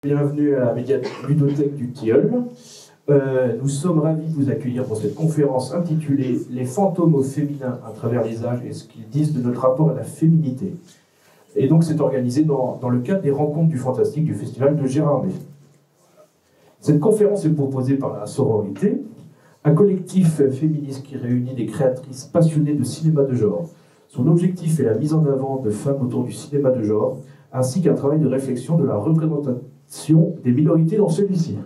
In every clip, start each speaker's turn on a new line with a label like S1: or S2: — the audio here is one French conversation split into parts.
S1: Bienvenue à la ludothèque du Tilleul. Nous sommes ravis de vous accueillir pour cette conférence intitulée « Les fantômes au féminin à travers les âges et ce qu'ils disent de notre rapport à la féminité ». Et donc c'est organisé dans le cadre des rencontres du fantastique du festival de Gérardmer. Cette conférence est proposée par la Sororité, un collectif féministe qui réunit des créatrices passionnées de cinéma de genre. Son objectif est la mise en avant de femmes autour du cinéma de genre, ainsi qu'un travail de réflexion de la représentation des minorités dans celui-ci.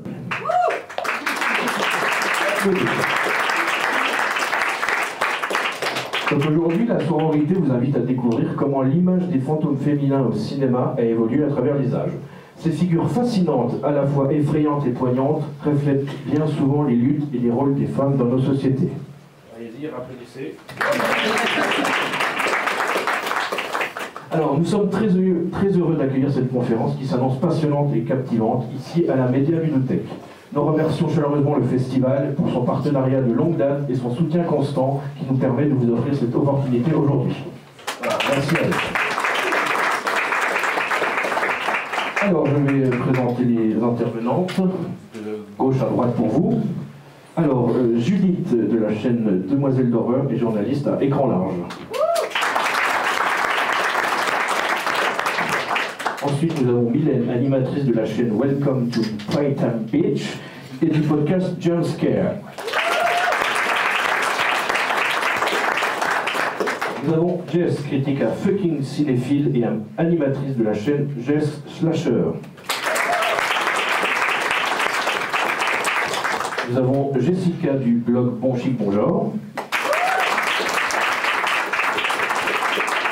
S1: Donc aujourd'hui, la Sororité vous invite à découvrir comment l'image des fantômes féminins au cinéma a évolué à travers les âges. Ces figures fascinantes, à la fois effrayantes et poignantes, reflètent bien souvent les luttes et les rôles des femmes dans nos sociétés. Allez-y, applaudissez. Alors, nous sommes très heureux d'accueillir cette conférence qui s'annonce passionnante et captivante ici à la Média Ludothèque. Nous remercions chaleureusement le festival pour son partenariat de longue date et son soutien constant qui nous permet de vous offrir cette opportunité aujourd'hui. Voilà, merci à vous. Alors, je vais présenter les intervenantes de gauche à droite pour vous. Alors, Judith de la chaîne Demoiselles d'horreur et journaliste à Écran Large. Ensuite, nous avons Mylène, animatrice de la chaîne Welcome to Playtime Beach et du podcast Jump Scare. Nous avons Jess, critique à Fucking Cinéphile et animatrice de la chaîne Jess Slasher. Nous avons Jessica du blog Bon Chic Bon Genre.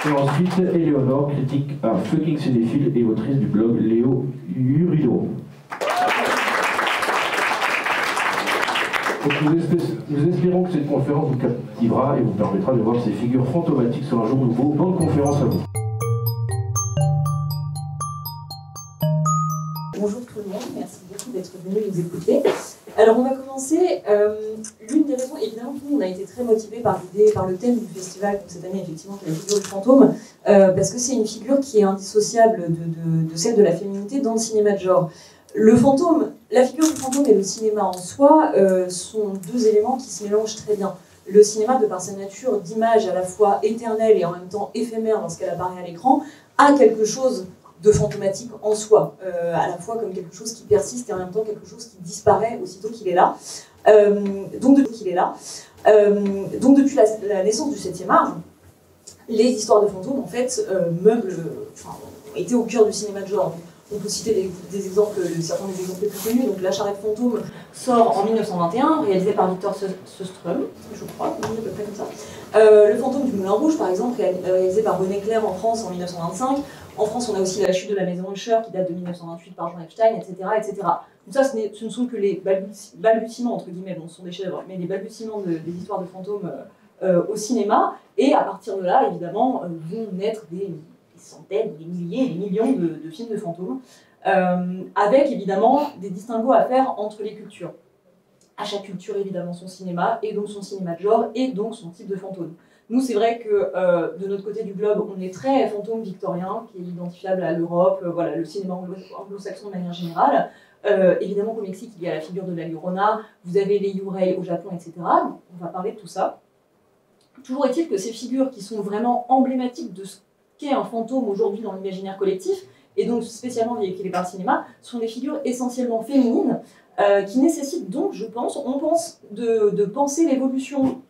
S1: Et ensuite, Éléonore, critique à Fucking Cinéphile et autrice du blog Léo Urilo. Nous espérons que cette conférence vous captivera et vous permettra de voir ces figures fantomatiques sur un jour nouveau. Bonne conférence à vous.
S2: Bonjour tout le monde, merci beaucoup d'être venu nous écouter. Alors on va commencer. L'une des raisons, évidemment, nous on a été très motivés par l'idée, par le thème du festival cette année, effectivement, qui est la figure du fantôme, parce que c'est une figure qui est indissociable de celle de la féminité dans le cinéma de genre. Le fantôme, la figure du fantôme et le cinéma en soi sont deux éléments qui se mélangent très bien. Le cinéma, de par sa nature d'image à la fois éternelle et en même temps éphémère lorsqu'elle apparaît à l'écran, a quelque chose de fantomatique en soi, à la fois comme quelque chose qui persiste et en même temps quelque chose qui disparaît aussitôt qu'il est là. Donc depuis la naissance du 7e art, les histoires de fantômes en fait ont été au cœur du cinéma de genre. On peut citer certains des exemples les plus connus. Donc La Charrette fantôme sort en 1921, réalisé par Victor Sjöström, je crois, à peu près comme ça. Le fantôme du Moulin Rouge, par exemple, réalisé par René Clair en France en 1925. En France, on a aussi La Chute de la Maison Usher qui date de 1928 par Jean Epstein, etc. etc. Donc ça, ce ne sont que les balbutiements, entre guillemets, bon, ce sont des chefs-d'œuvre, mais les balbutiements des histoires de fantômes au cinéma. Et à partir de là, évidemment, vont naître des centaines, des milliers, des millions de films de fantômes, avec évidemment des distinguos à faire entre les cultures. À chaque culture, évidemment, son cinéma, et donc son cinéma de genre, et donc son type de fantôme. Nous, c'est vrai que de notre côté du globe, on est très fantôme victorien, qui est identifiable à l'Europe, voilà, le cinéma anglo-saxon de manière générale. Évidemment, qu'au Mexique, il y a la figure de la Llorona, vous avez les Yurei au Japon, etc. On va parler de tout ça. Toujours est-il que ces figures qui sont vraiment emblématiques de ce qu'est un fantôme aujourd'hui dans l'imaginaire collectif, et donc spécialement véhiculées par le cinéma, sont des figures essentiellement féminines, qui nécessitent donc, on pense de penser l'évolution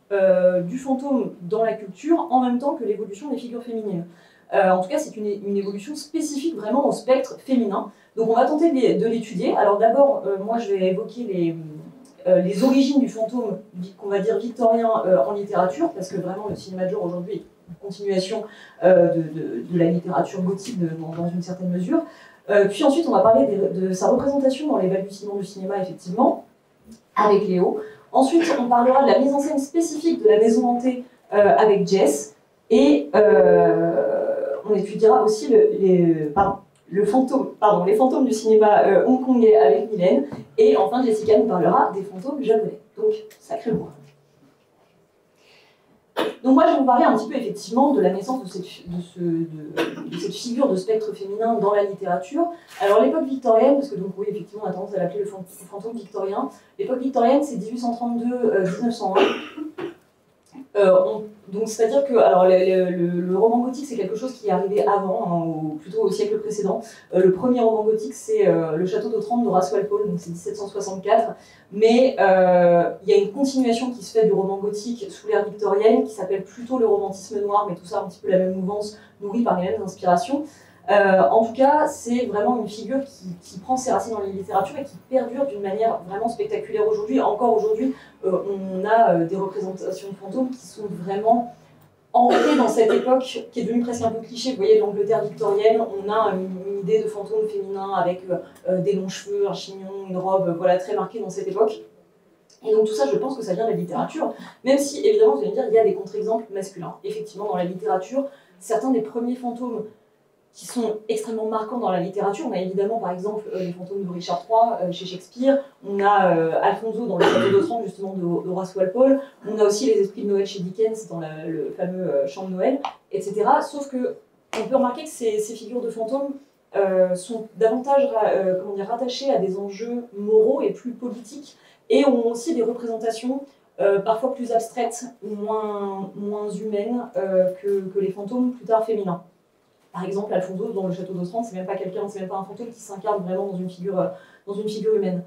S2: du fantôme dans la culture en même temps que l'évolution des figures féminines. En tout cas, c'est une évolution spécifique vraiment au spectre féminin. Donc on va tenter de l'étudier. Alors d'abord, moi je vais évoquer les origines du fantôme, qu'on va dire victorien en littérature, parce que vraiment le cinéma de genre aujourd'hui est une continuation de la littérature gothique dans une certaine mesure. Puis ensuite, on va parler de sa représentation dans les balbutiements du cinéma, effectivement, avec Léo. Ensuite, on parlera de la mise en scène spécifique de la maison hantée avec Jess. Et on étudiera aussi les fantômes du cinéma hongkongais avec Mylène. Et enfin, Jessica nous parlera des fantômes japonais. Donc, sacré loin. Donc moi, je vais vous parler un petit peu effectivement de la naissance de cette figure de spectre féminin dans la littérature. Alors l'époque victorienne, parce que donc oui, effectivement, on a tendance à l'appeler le fantôme victorien. L'époque victorienne, c'est 1832-1901. Donc c'est-à-dire que alors, le roman gothique, c'est quelque chose qui est arrivé avant, hein, plutôt au siècle précédent. Le premier roman gothique, c'est le château d'Otranto d'Horace Walpole, donc c'est 1764. Mais il y a une continuation qui se fait du roman gothique sous l'ère victorienne, qui s'appelle plutôt le romantisme noir, mais tout ça un petit peu la même mouvance, nourrie par les mêmes inspirations. En tout cas, c'est vraiment une figure qui prend ses racines dans la littérature et qui perdure d'une manière vraiment spectaculaire aujourd'hui. Encore aujourd'hui, on a des représentations de fantômes qui sont vraiment ancrées dans cette époque qui est devenue presque un peu cliché. Vous voyez, l'Angleterre victorienne, on a une idée de fantôme féminin avec des longs cheveux, un chignon, une robe, voilà, très marquée dans cette époque. Et donc tout ça, je pense que ça vient de la littérature, même si, évidemment, vous allez me dire, il y a des contre-exemples masculins. Effectivement, dans la littérature, certains des premiers fantômes qui sont extrêmement marquants dans la littérature. On a évidemment, par exemple, les fantômes de Richard III chez Shakespeare. On a Alfonso dans le château d'Otranto, justement, d'Horace Walpole. On a aussi les esprits de Noël chez Dickens, dans le fameux chant de Noël, etc. Sauf que on peut remarquer que ces figures de fantômes sont davantage rattachées à des enjeux moraux et plus politiques, et ont aussi des représentations parfois plus abstraites ou moins humaines que les fantômes plus tard féminins. Par exemple, Alfonso, dans le château d'Otranto, c'est même pas quelqu'un, c'est même pas un fantôme qui s'incarne vraiment dans une figure humaine.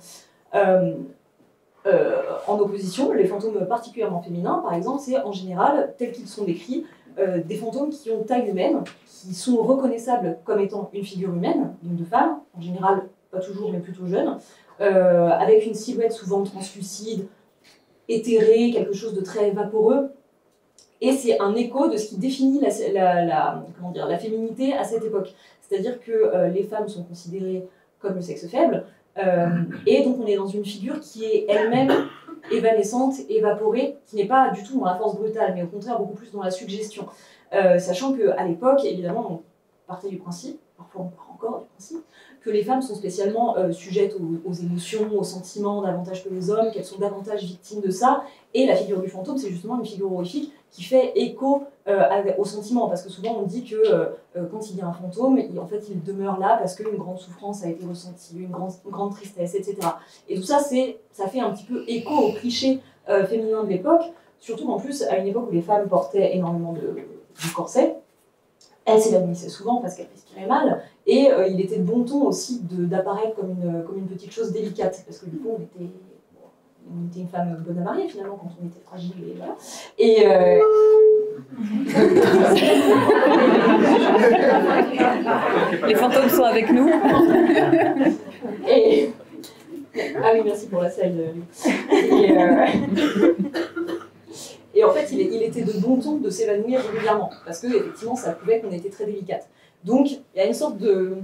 S2: En opposition, les fantômes particulièrement féminins, par exemple, c'est en général, tels qu'ils sont décrits, des fantômes qui ont taille humaine, qui sont reconnaissables comme étant une figure humaine, donc de femme, en général, pas toujours, mais plutôt jeune, avec une silhouette souvent translucide, éthérée, quelque chose de très vaporeux. Et c'est un écho de ce qui définit la féminité à cette époque. C'est-à-dire que les femmes sont considérées comme le sexe faible, et donc on est dans une figure qui est elle-même évanescente, évaporée, qui n'est pas du tout dans la force brutale, mais au contraire beaucoup plus dans la suggestion. Sachant qu'à l'époque, évidemment, on partait du principe, parfois on part encore du principe, que les femmes sont spécialement sujettes aux émotions, aux sentiments, davantage que les hommes, qu'elles sont davantage victimes de ça. Et la figure du fantôme, c'est justement une figure horrifique qui fait écho aux sentiments. Parce que souvent, on dit que quand il y a un fantôme, en fait, il demeure là parce qu'une grande souffrance a été ressentie, une grande tristesse, etc. Et tout ça, ça fait un petit peu écho au cliché féminin de l'époque, surtout en plus à une époque où les femmes portaient énormément de corsets. Elles s'évanouissaient souvent parce qu'elles respiraient mal, et il était de bon ton aussi d'apparaître comme une petite chose délicate, parce que du coup on était une femme bonne à marier finalement quand on était fragile, et voilà.
S3: Les fantômes sont avec nous.
S2: Ah oui, merci pour la salle. Et en fait, il était de bon ton de s'évanouir régulièrement, parce que effectivement, ça prouvait qu'on était très délicate. Donc, il y a une sorte de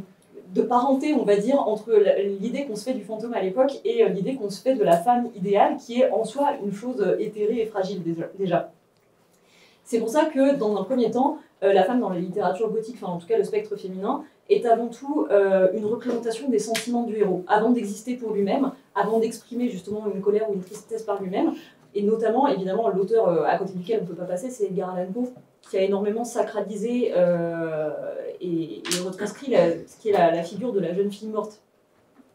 S2: parenté, on va dire, entre l'idée qu'on se fait du fantôme à l'époque et l'idée qu'on se fait de la femme idéale, qui est en soi une chose éthérée et fragile déjà. C'est pour ça que, dans un premier temps, la femme dans la littérature gothique, enfin en tout cas le spectre féminin, est avant tout une représentation des sentiments du héros, avant d'exister pour lui-même, avant d'exprimer justement une colère ou une tristesse par lui-même. Et notamment, évidemment, l'auteur à côté duquel on ne peut pas passer, c'est Edgar Allan Poe, qui a énormément sacralisé et retranscrit ce qui est la figure de la jeune fille morte.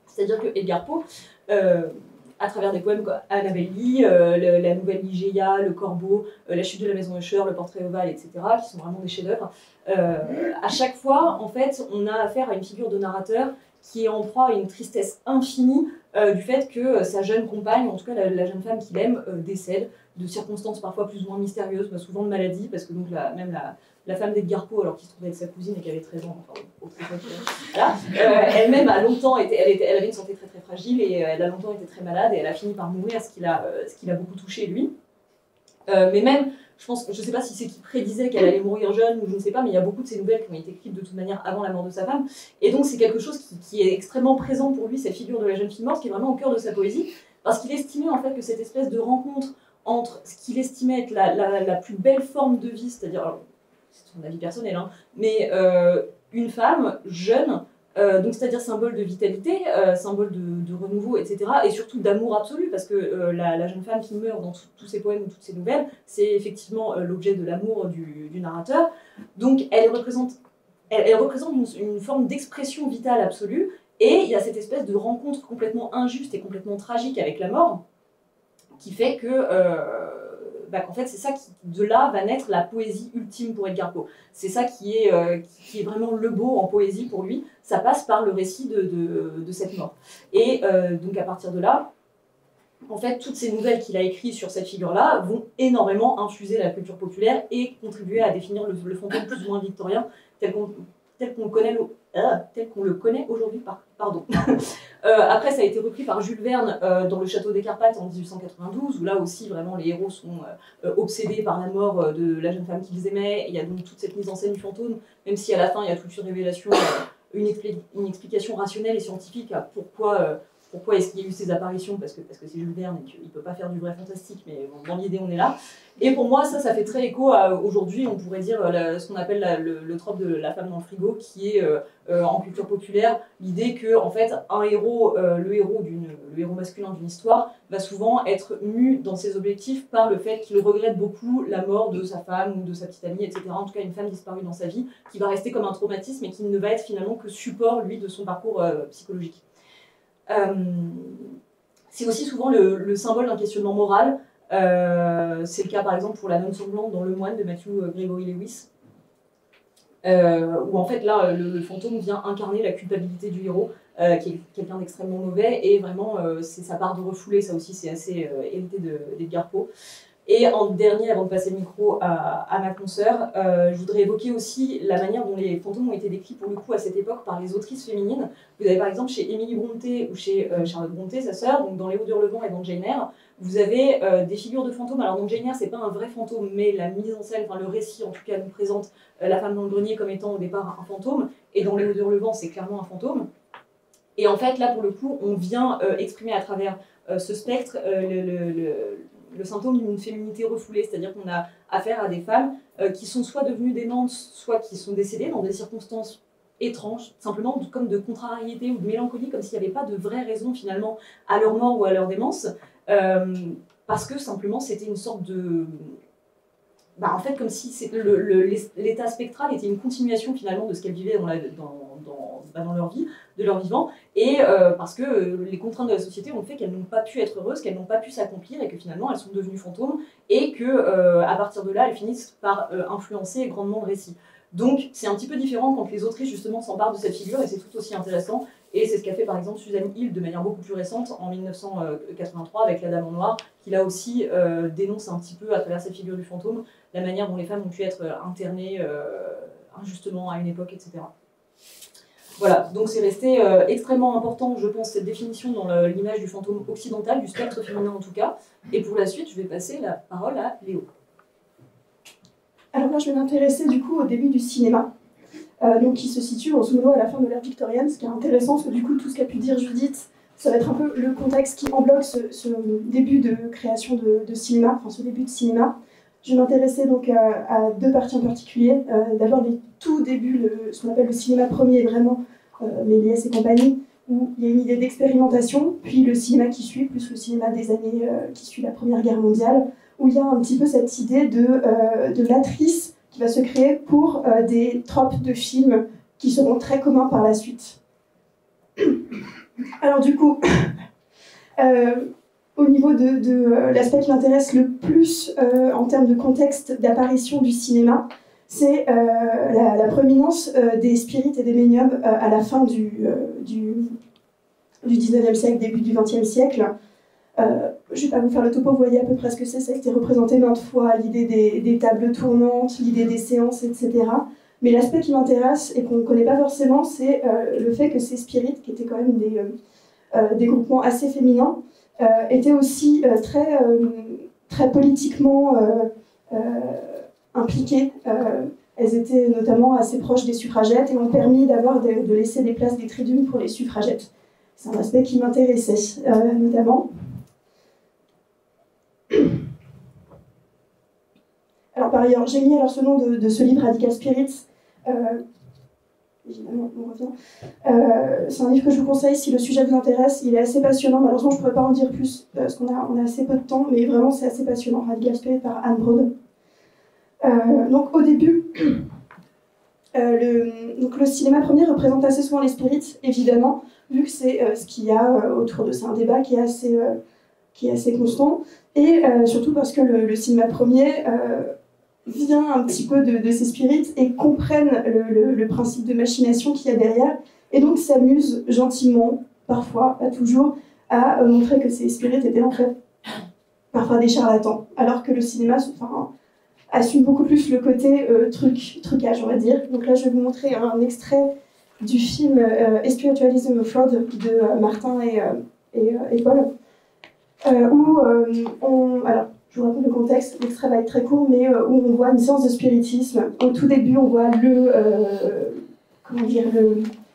S2: C'est-à-dire que Edgar Poe, à travers des poèmes comme Annabel Lee, la nouvelle Ligeia, Le Corbeau, La chute de la maison Usher, Le portrait ovale, etc., qui sont vraiment des chefs-d'œuvre, à chaque fois, en fait, on a affaire à une figure de narrateur qui est en proie à une tristesse infinie du fait que sa jeune compagne, en tout cas la jeune femme qu'il aime, décède de circonstances parfois plus ou moins mystérieuses, souvent de maladie, parce que donc la femme d'Edgar Poe, alors qu'il se trouvait avec sa cousine et qu'elle avait 13 ans, enfin, autre époque, voilà, elle-même a longtemps elle avait une santé très très fragile, et elle a longtemps été très malade, et elle a fini par mourir, ce qui l'a beaucoup touché lui. Mais même, je ne sais pas si c'est qui prédisait qu'elle allait mourir jeune, ou je ne sais pas, mais il y a beaucoup de ces nouvelles qui ont été écrites de toute manière avant la mort de sa femme, et donc c'est quelque chose qui est extrêmement présent pour lui, cette figure de la jeune fille morte, qui est vraiment au cœur de sa poésie, parce qu'il estimait en fait que cette espèce de rencontre entre ce qu'il estimait être la plus belle forme de vie, c'est-à-dire, c'est son avis personnel, hein, mais une femme jeune, Donc c'est-à-dire symbole de vitalité, symbole de renouveau, etc. Et surtout d'amour absolu, parce que la jeune femme qui meurt dans tous ses poèmes ou toutes ses nouvelles, c'est effectivement l'objet de l'amour du narrateur. Donc elle représente une forme d'expression vitale absolue, et il y a cette espèce de rencontre complètement injuste et complètement tragique avec la mort, qui fait que qu'en fait c'est ça qui de là va naître la poésie ultime pour Edgar Poe. C'est ça qui est vraiment le beau en poésie pour lui. Ça passe par le récit de cette mort. Et donc à partir de là, en fait, toutes ces nouvelles qu'il a écrites sur cette figure-là vont énormément infuser la culture populaire et contribuer à définir le fantôme plus ou moins victorien tel qu'on le connaît aujourd'hui. Pardon. Après, ça a été repris par Jules Verne dans Le Château des Carpates en 1892, où là aussi, vraiment, les héros sont obsédés par la mort de la jeune femme qu'ils aimaient. Il y a donc toute cette mise en scène du fantôme, même si à la fin, il y a toute une révélation, une explication rationnelle et scientifique à pourquoi est-ce qu'il y a eu ces apparitions, parce que c'est Jules Verne et qu'il ne peut pas faire du vrai fantastique, mais bon, dans l'idée, on est là. Et pour moi, ça fait très écho à aujourd'hui, on pourrait dire, ce qu'on appelle le trope de la femme dans le frigo, qui est en culture populaire, l'idée que, en fait, le héros masculin d'une histoire va souvent être mu dans ses objectifs par le fait qu'il regrette beaucoup la mort de sa femme ou de sa petite amie, etc. En tout cas, une femme disparue dans sa vie, qui va rester comme un traumatisme et qui ne va être finalement que support, lui, de son parcours psychologique. C'est aussi souvent le symbole d'un questionnement moral. C'est le cas par exemple pour La Nonne sanglante dans Le Moine de Matthew Gregory Lewis, où en fait là le fantôme vient incarner la culpabilité du héros, qui est quelqu'un d'extrêmement mauvais, et vraiment c'est sa part de refoulé, ça aussi c'est assez hérité d'Edgar Poe. Et en dernier, avant de passer le micro à ma consoeur, je voudrais évoquer aussi la manière dont les fantômes ont été décrits pour le coup à cette époque par les autrices féminines. Vous avez par exemple chez Emily Brontë ou chez Charlotte Brontë, sa sœur, donc dans Les Hauts d'Hurlevent et dans Jane Eyre, vous avez des figures de fantômes. Alors dans Jane Eyre, c'est pas un vrai fantôme, mais la mise en scène, enfin le récit en tout cas nous présente la femme dans le grenier comme étant au départ un fantôme, et dans Les Hauts d'Hurlevent, c'est clairement un fantôme. Et en fait, là pour le coup, on vient exprimer à travers ce spectre le symptôme d'une féminité refoulée, c'est-à-dire qu'on a affaire à des femmes qui sont soit devenues démentes, soit qui sont décédées dans des circonstances étranges, simplement comme de contrariété ou de mélancolie, comme s'il n'y avait pas de vraie raison finalement à leur mort ou à leur démence, parce que simplement c'était une sorte de... en fait, comme si l'état spectral était une continuation finalement de ce qu'elles vivaient dans leur vie, de leur vivant, et parce que les contraintes de la société ont fait qu'elles n'ont pas pu être heureuses, qu'elles n'ont pas pu s'accomplir, et que finalement elles sont devenues fantômes, et que à partir de là, elles finissent par influencer grandement le récit. Donc c'est un petit peu différent quand les autrices justement s'emparent de cette figure, et c'est tout aussi intéressant, et c'est ce qu'a fait par exemple Suzanne Hill de manière beaucoup plus récente, en 1983, avec La Dame en Noir, qui là aussi dénonce un petit peu, à travers cette figure du fantôme, la manière dont les femmes ont pu être internées injustement à une époque, etc. Voilà, donc c'est resté extrêmement important, je pense, cette définition dans l'image du fantôme occidental, du spectre féminin en tout cas. Et pour la suite, je vais passer la parole à Léo.
S3: Alors moi, je vais m'intéresser du coup au début du cinéma, donc qui se situe grosso modo à la fin de l'ère victorienne, ce qui est intéressant, parce que du coup, tout ce qu'a pu dire Judith, ça va être un peu le contexte qui embloque ce début de création de cinéma, enfin ce début de cinéma. Je vais m'intéresser donc à deux parties en particulier. D'abord les tout débuts, ce qu'on appelle le cinéma premier, vraiment, Méliès et compagnie, où il y a une idée d'expérimentation, puis le cinéma qui suit, plus le cinéma des années qui suit la Première Guerre mondiale, où il y a un petit peu cette idée de l'atrice qui va se créer pour des tropes de films qui seront très communs par la suite. Alors du coup... au niveau de l'aspect qui m'intéresse le plus en termes de contexte d'apparition du cinéma, c'est la proéminence des spirites et des médiums à la fin du 19e siècle, début du 20e siècle. Je ne vais pas vous faire le topo, vous voyez à peu près ce que c'est, ça a été représenté maintes fois, l'idée des tables tournantes, l'idée des séances, etc. Mais l'aspect qui m'intéresse et qu'on ne connaît pas forcément, c'est le fait que ces spirites, qui étaient quand même des groupements assez féminins, étaient aussi très politiquement impliquées. Elles étaient notamment assez proches des suffragettes et ont permis de laisser des places des tridunes pour les suffragettes. C'est un aspect qui m'intéressait notamment. Alors par ailleurs, j'ai mis ce nom de ce livre Radical Spirits. évidemment, on revient. C'est un livre que je vous conseille si le sujet vous intéresse. Il est assez passionnant. Malheureusement, je ne pourrais pas en dire plus parce qu'on a assez peu de temps, mais vraiment, c'est assez passionnant. Radical Spirit par Anne Broad. Donc, au début, le cinéma premier représente assez souvent les spirites, évidemment, vu que c'est ce qu'il y a autour de ça, un débat qui est assez constant. Et surtout parce que le cinéma premier vient un petit peu de ces spirites et comprennent le principe de machination qu'il y a derrière, et donc s'amusent gentiment, parfois, pas toujours, à montrer que ces spirites étaient en fait parfois des charlatans, alors que le cinéma assume beaucoup plus le côté trucage, on va dire. Donc là, je vais vous montrer un extrait du film Spiritualism of Fraud de Martin et Paul, où alors, je vous raconte le contexte, l'extrait va être très court, mais où on voit une séance de spiritisme. Au tout début, on voit le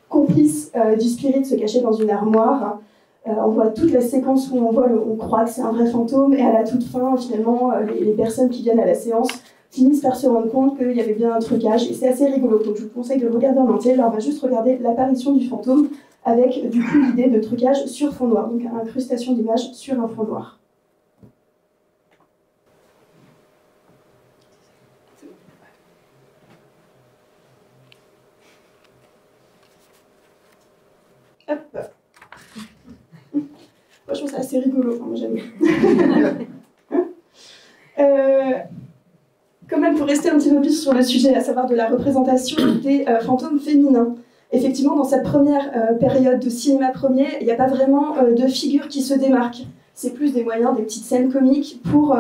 S3: complice du spirit se cacher dans une armoire. On voit toute la séquence où on croit que c'est un vrai fantôme, et à la toute fin, finalement, les personnes qui viennent à la séance finissent par se rendre compte qu'il y avait bien un trucage, et c'est assez rigolo. Donc je vous conseille de le regarder en entier. Là, on va juste regarder l'apparition du fantôme avec du coup l'idée de trucage sur fond noir, donc incrustation d'images sur un fond noir. Hop. Moi, je trouve ça assez rigolo, moi j'aime bien. Quand même, pour rester un petit peu plus sur le sujet, à savoir de la représentation des fantômes féminins. Effectivement, dans cette première période de cinéma premier, il n'y a pas vraiment de figures qui se démarquent. C'est plus des moyens, des petites scènes comiques pour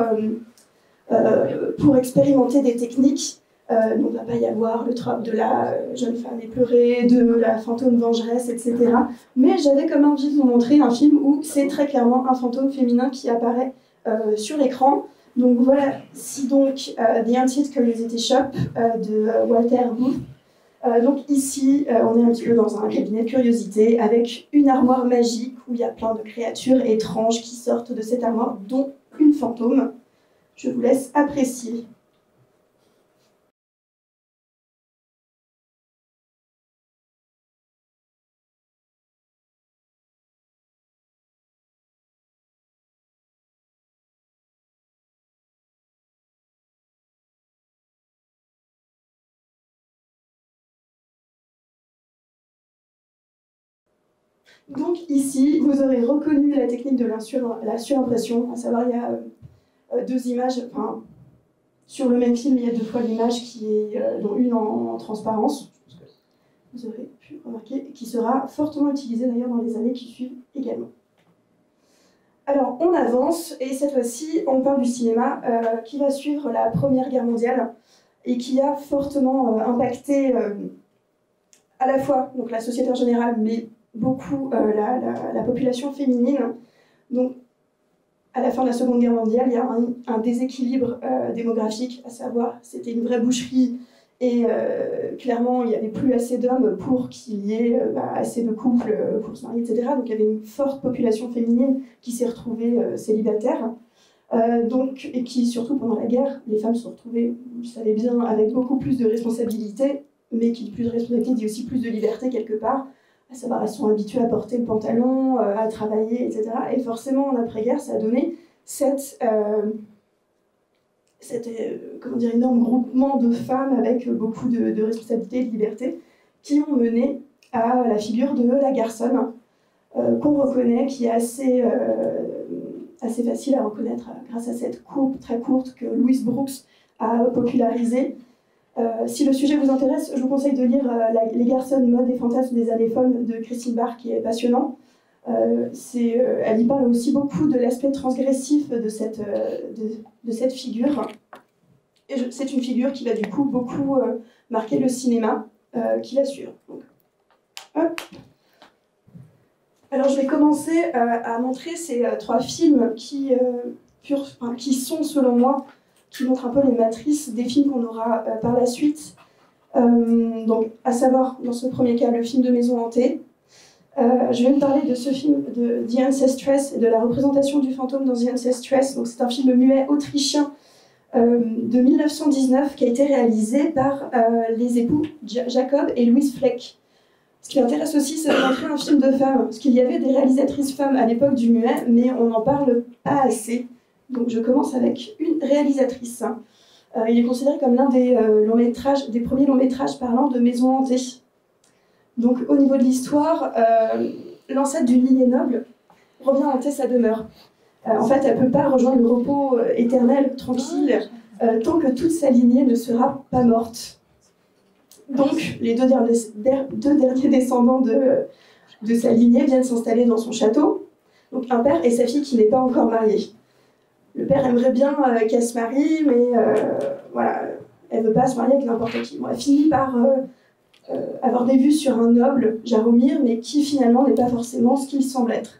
S3: expérimenter des techniques. Donc, il ne va pas y avoir le trope de la jeune femme éplorée, de la fantôme vengeresse, etc. Mais j'avais comme envie de vous montrer un film où c'est très clairement un fantôme féminin qui apparaît sur l'écran. Donc voilà, si donc The Haunted Curiosity Shop de Walter Booth. Donc ici, on est un petit peu dans un cabinet de curiosité avec une armoire magique où il y a plein de créatures étranges qui sortent de cette armoire, dont une fantôme. Je vous laisse apprécier. Donc ici, vous aurez reconnu la technique de la surimpression, à savoir il y a deux images, enfin, sur le même film, il y a deux fois l'image qui est, dont une en transparence, vous aurez pu remarquer, qui sera fortement utilisée d'ailleurs dans les années qui suivent également. Alors on avance, et cette fois-ci, on parle du cinéma qui va suivre la Première Guerre mondiale et qui a fortement impacté à la fois donc, la société en général, mais beaucoup la population féminine. Donc, à la fin de la Seconde Guerre mondiale, il y a un déséquilibre démographique, à savoir, c'était une vraie boucherie, et clairement, il n'y avait plus assez d'hommes pour qu'il y ait assez de couples pour se marier, etc. Donc, il y avait une forte population féminine qui s'est retrouvée célibataire. Et qui, surtout pendant la guerre, les femmes se sont retrouvées, vous le savez bien, avec beaucoup plus de responsabilités, mais qui dit plus de responsabilité dit aussi plus de liberté quelque part. À savoir, elles sont habituées à porter le pantalon, à travailler, etc. Et forcément, en après-guerre, ça a donné cet énorme groupement de femmes avec beaucoup de responsabilités et de liberté qui ont mené à la figure de la garçonne, qu'on reconnaît, qui est assez facile à reconnaître grâce à cette coupe très courte que Louise Brooks a popularisée. Si le sujet vous intéresse, je vous conseille de lire Les garçons, mode et fantasmes des années folles de Christine Barr, qui est passionnant. Elle y parle aussi beaucoup de l'aspect transgressif de cette figure. Et c'est une figure qui va du coup beaucoup marquer le cinéma qui la suit. Alors je vais commencer à montrer ces trois films qui sont, selon moi, qui montre un peu les matrices des films qu'on aura par la suite. Donc, à savoir, dans ce premier cas, le film de Maison hantée. Je vais vous parler de ce film de The Ancestress et de la représentation du fantôme dans The Ancestress. Donc, c'est un film muet autrichien de 1919 qui a été réalisé par les époux Jacob et Louise Fleck. Ce qui m'intéresse aussi, c'est de montrer un film de femmes, parce qu'il y avait des réalisatrices femmes à l'époque du muet, mais on n'en parle pas assez. Donc je commence avec une réalisatrice. Il est considéré comme l'un des premiers longs métrages parlant de maisons hantées. Donc au niveau de l'histoire, l'ancêtre d'une lignée noble revient hanter sa demeure. En fait, elle ne peut pas rejoindre le repos éternel, tranquille, tant que toute sa lignée ne sera pas morte. Donc, les deux derniers descendants de sa lignée viennent s'installer dans son château. Donc, un père et sa fille qui n'est pas encore mariée. Le père aimerait bien qu'elle se marie, mais voilà, elle ne veut pas se marier avec n'importe qui. Bon, elle finit par avoir des vues sur un noble, Jaromir, mais qui finalement n'est pas forcément ce qu'il semble être.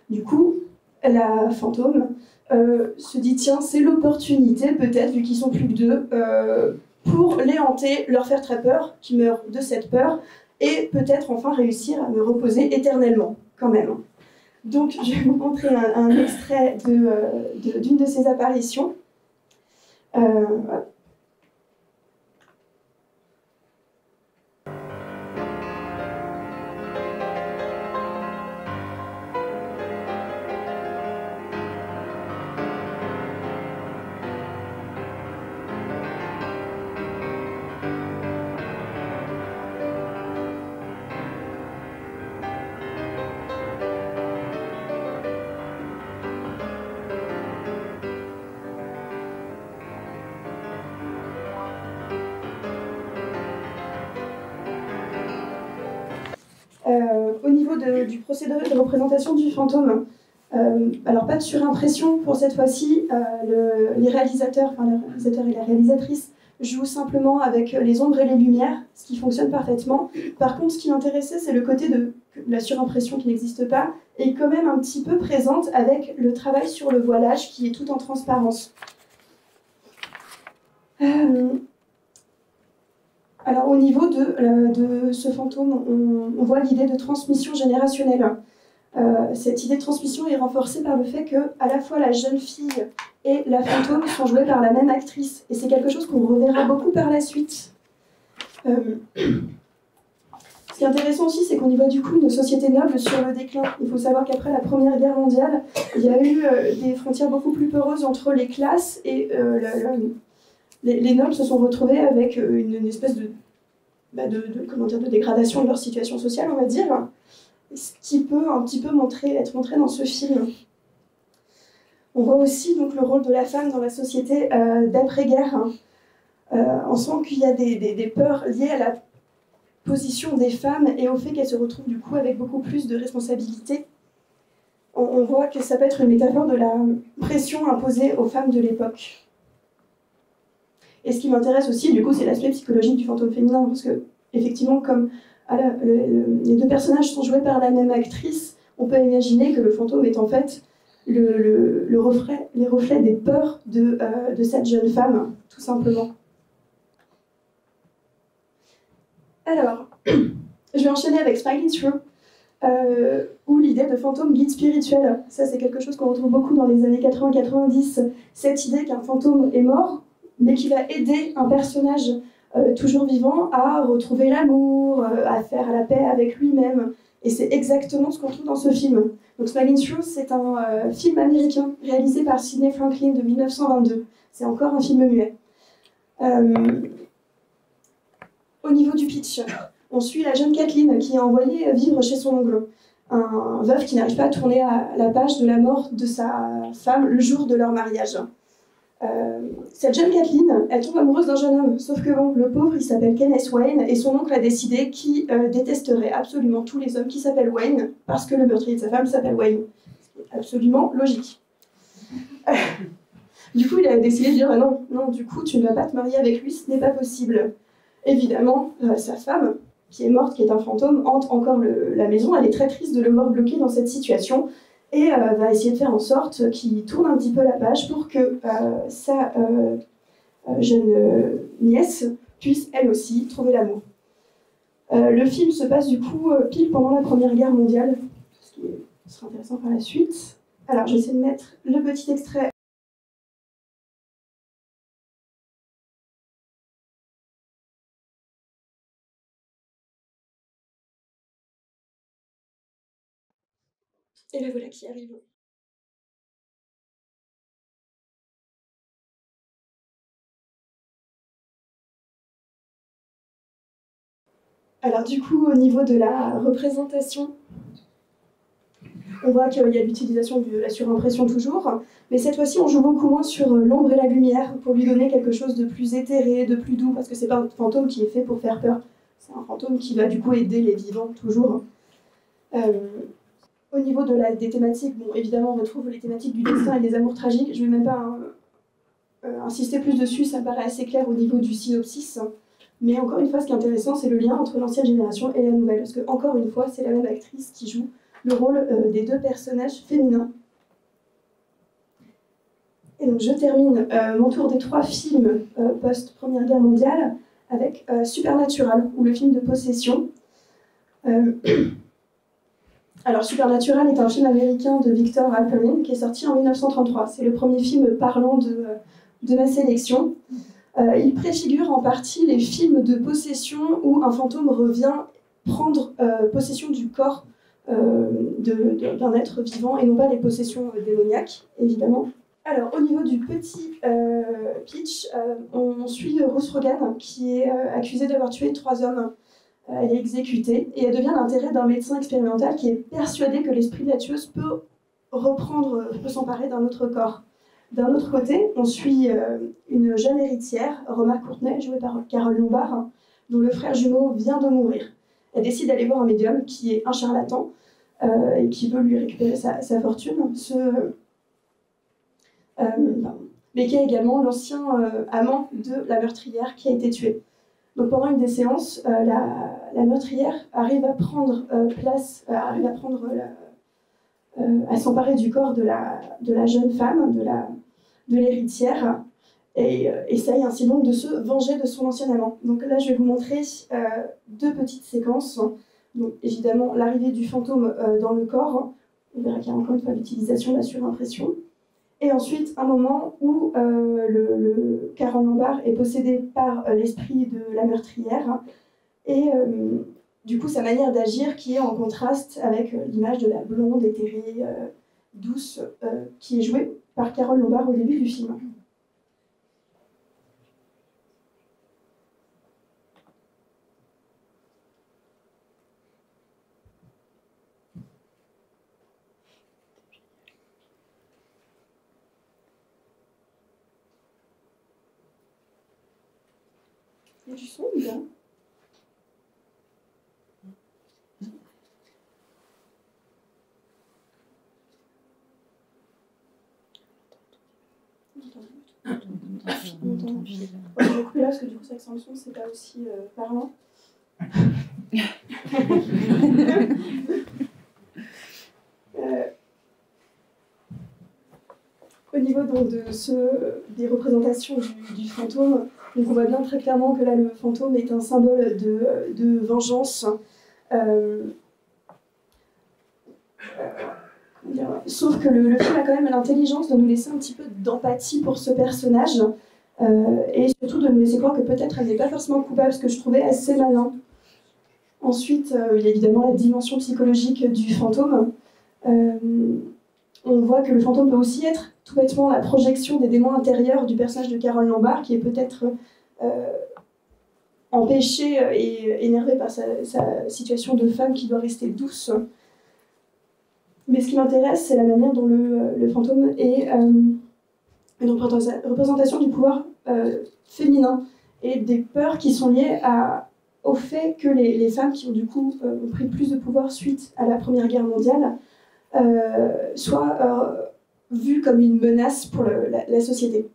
S3: Du coup, la fantôme se dit tiens, c'est l'opportunité, peut-être, vu qu'ils sont plus que deux, pour les hanter, leur faire très peur, qu'ils meurent de cette peur, et peut-être enfin réussir à me reposer éternellement, quand même. Donc, je vais vous montrer un extrait d'une de ces apparitions. Voilà. Au niveau du procédé de représentation du fantôme, alors pas de surimpression pour cette fois-ci, les réalisateurs et la réalisatrice jouent simplement avec les ombres et les lumières, ce qui fonctionne parfaitement. Par contre, ce qui m'intéressait, c'est le côté de la surimpression qui n'existe pas, et quand même un petit peu présente avec le travail sur le voilage qui est tout en transparence. Alors au niveau de ce fantôme, on voit l'idée de transmission générationnelle. Cette idée de transmission est renforcée par le fait que à la fois la jeune fille et la fantôme sont jouées par la même actrice. Et c'est quelque chose qu'on reverra beaucoup par la suite. Ce qui est intéressant aussi, c'est qu'on y voit du coup une société noble sur le déclin. Il faut savoir qu'après la Première Guerre mondiale, il y a eu des frontières beaucoup plus poreuses entre les classes et les nobles se sont retrouvés avec une espèce de dégradation de leur situation sociale, on va dire, ce qui peut un petit peu être montré dans ce film. On voit aussi donc, le rôle de la femme dans la société d'après-guerre. On sent qu'il y a des peurs liées à la position des femmes et au fait qu'elles se retrouvent du coup avec beaucoup plus de responsabilités. On voit que ça peut être une métaphore de la pression imposée aux femmes de l'époque. Et ce qui m'intéresse aussi, du coup, c'est l'aspect psychologique du fantôme féminin, parce que, effectivement, comme les deux personnages sont joués par la même actrice, on peut imaginer que le fantôme est en fait les reflets des peurs de cette jeune femme, tout simplement. Alors, je vais enchaîner avec Smiling Through, où l'idée de fantôme guide spirituel. Ça, c'est quelque chose qu'on retrouve beaucoup dans les années 80-90. Cette idée qu'un fantôme est mort, mais qui va aider un personnage toujours vivant à retrouver l'amour, à faire la paix avec lui-même. Et c'est exactement ce qu'on trouve dans ce film. Donc Smiling Through, c'est un film américain réalisé par Sidney Franklin de 1922. C'est encore un film muet. Au niveau du pitch, on suit la jeune Kathleen qui est envoyée vivre chez son oncle, un veuf qui n'arrive pas à tourner à la page de la mort de sa femme le jour de leur mariage. Cette jeune Kathleen, elle tombe amoureuse d'un jeune homme, sauf que bon, le pauvre, il s'appelle Kenneth Wayne, et son oncle a décidé qu'il détesterait absolument tous les hommes qui s'appellent Wayne, parce que le meurtrier de sa femme s'appelle Wayne. C'est absolument logique. Du coup, il a décidé de dire non, du coup, tu ne vas pas te marier avec lui, ce n'est pas possible. Évidemment, sa femme, qui est morte, qui est un fantôme, hante encore la maison. Elle est très triste de le voir bloqué dans cette situation et va essayer de faire en sorte qu'il tourne un petit peu la page pour que sa jeune nièce puisse, elle aussi, trouver l'amour. Le film se passe du coup pile pendant la Première Guerre mondiale, ce qui sera intéressant par la suite. Alors, je vais essayer de mettre le petit extrait Et la voilà qui arrive. Alors du coup, au niveau de la représentation, on voit qu'il y a l'utilisation de la surimpression toujours, mais cette fois-ci, on joue beaucoup moins sur l'ombre et la lumière pour lui donner quelque chose de plus éthéré, de plus doux, parce que c'est pas un fantôme qui est fait pour faire peur. C'est un fantôme qui va du coup aider les vivants toujours. Au niveau des thématiques, bon, évidemment, on retrouve les thématiques du destin et des amours tragiques. Je ne vais même pas insister plus dessus, ça paraît assez clair au niveau du synopsis. Mais encore une fois, ce qui est intéressant, c'est le lien entre l'ancienne génération et la nouvelle. Parce que, encore une fois, c'est la même actrice qui joue le rôle des deux personnages féminins. Et donc, je termine mon tour des 3 films post-Première Guerre mondiale avec Supernatural, ou le film de possession. Alors, Supernatural est un film américain de Victor Halperin qui est sorti en 1933. C'est le premier film parlant de ma sélection. Il préfigure en partie les films de possession où un fantôme revient prendre possession du corps d'un être vivant et non pas les possessions démoniaques, évidemment. Alors, au niveau du petit pitch, on suit Ruth Rogan qui est accusée d'avoir tué 3 hommes. Elle est exécutée et elle devient l'intérêt d'un médecin expérimental qui est persuadé que l'esprit de la tueuse peut s'emparer d'un autre corps. D'un autre côté, on suit une jeune héritière, Roma Courtenay, jouée par Carole Lombard, dont le frère jumeau vient de mourir. Elle décide d'aller voir un médium qui est un charlatan et qui veut lui récupérer sa fortune. Mais qui est également l'ancien amant de la meurtrière qui a été tuée. Donc pendant une des séances, la meurtrière arrive à prendre à s'emparer du corps de la jeune femme, de l'héritière, et essaye ainsi donc de se venger de son ancien amant. Donc là, je vais vous montrer 2 petites séquences. Donc évidemment, l'arrivée du fantôme dans le corps. On verra qu'il y a encore une fois l'utilisation de la surimpression. Et ensuite, un moment où le Carole Lombard est possédé par l'esprit de la meurtrière et du coup sa manière d'agir qui est en contraste avec l'image de la blonde, éthérée, douce, qui est jouée par Carole Lombard au début du film. Il y a du son ou bien ? On va couper là parce que du coup, ça sans le son, c'est pas aussi parlant. Au niveau donc, des représentations du fantôme, donc on voit bien très clairement que là, le fantôme est un symbole de vengeance. Sauf que le film a quand même l'intelligence de nous laisser un petit peu d'empathie pour ce personnage et surtout de nous laisser croire que peut-être elle n'est pas forcément coupable, ce que je trouvais assez malin. Ensuite, il y a évidemment la dimension psychologique du fantôme. On voit que le fantôme peut aussi être tout bêtement la projection des démons intérieurs du personnage de Carole Lombard, qui est peut-être empêché et énervé par sa situation de femme qui doit rester douce. Mais ce qui m'intéresse, c'est la manière dont le fantôme est une représentation du pouvoir féminin et des peurs qui sont liées au fait que les femmes qui ont du coup ont pris plus de pouvoir suite à la Première Guerre mondiale soient vues comme une menace pour la société.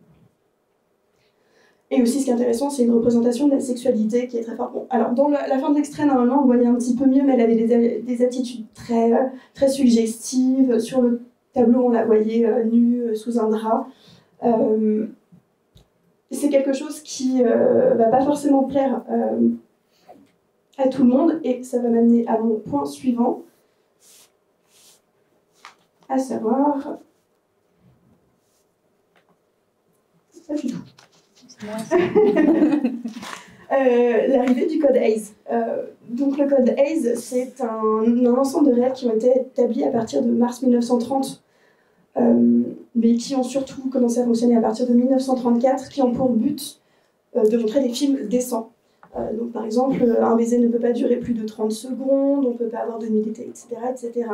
S3: Et aussi, ce qui est intéressant, c'est une représentation de la sexualité qui est très forte. Bon, alors, dans la fin de l'extrait, normalement, on voyait un petit peu mieux, mais elle avait des attitudes très, très suggestives. Sur le tableau, on la voyait nue sous un drap. C'est quelque chose qui va pas forcément plaire à tout le monde, et ça va m'amener à mon point suivant, à savoir... Pas du tout. l'arrivée du code Hays. Donc le code Hays, c'est un ensemble de règles qui ont été établies à partir de mars 1930, mais qui ont surtout commencé à fonctionner à partir de 1934, qui ont pour but de montrer des films décents. Donc par exemple, un baiser ne peut pas durer plus de 30 secondes, on ne peut pas avoir de nudité, etc., etc.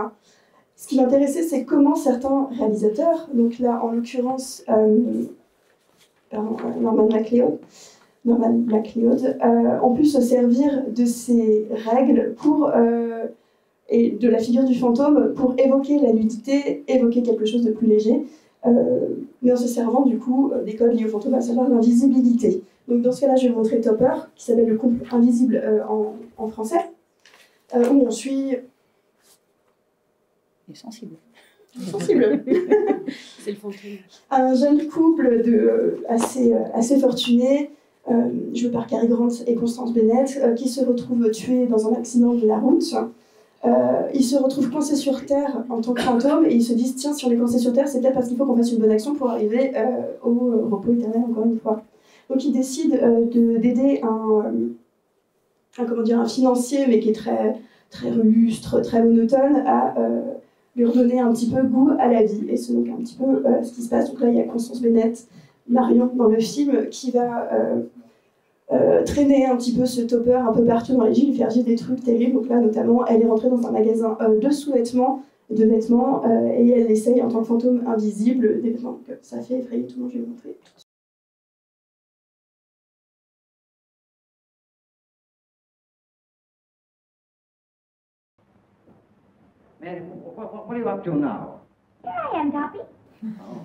S3: Ce qui m'intéressait, c'est comment certains réalisateurs, donc là en l'occurrence Norman MacLeod, ont pu se servir de ces règles et de la figure du fantôme pour évoquer la nudité, évoquer quelque chose de plus léger, mais en se servant du coup des codes liés au fantôme, à savoir l'invisibilité. Donc dans ce cas-là, je vais vous montrer Topper, qui s'appelle Le couple invisible en français, où on suit...
S4: Il est sensible.
S3: Sensible.
S4: C'est le fantôme.
S3: Un jeune couple assez fortuné, joué par Cary Grant et Constance Bennett, qui se retrouvent tués dans un accident de la route. Ils se retrouvent coincés sur Terre en tant que fantômes et ils se disent tiens, si on est coincés sur Terre, c'est peut-être parce qu'il faut qu'on fasse une bonne action pour arriver au repos éternel, encore une fois. Donc ils décident d'aider un financier, mais qui est très, très rustre, très monotone, à lui redonner un petit peu goût à la vie. Et c'est donc un petit peu ce qui se passe. Donc là, il y a Constance Bennett, Marion, dans le film, qui va traîner un petit peu ce Topper un peu partout dans les villes, lui faire vivre des trucs terribles. Donc là, notamment, elle est rentrée dans un magasin de sous-vêtements, de vêtements, et elle essaye, en tant que fantôme invisible, des vêtements. Donc ça fait effrayer tout le monde, je vais vous montrer.
S5: Mary, what are you up to now?
S6: Here I am, Toppy.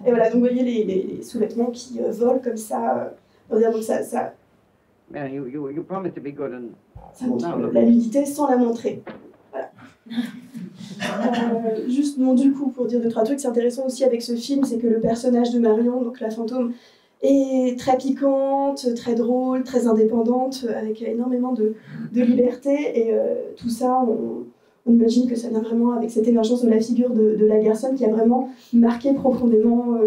S3: Et voilà, donc vous voyez les sous-vêtements qui volent comme ça. Donc ça
S5: Mary, you promised to be good and...
S3: ça montre la nudité sans la montrer. Voilà. Juste, bon, du coup, pour dire 2-3 trucs, c'est intéressant aussi avec ce film, c'est que le personnage de Marion, donc la fantôme, est très piquante, très drôle, très indépendante, avec énormément de liberté. Et tout ça, on imagine que ça vient vraiment avec cette émergence de la figure de la Garçonne qui a vraiment marqué profondément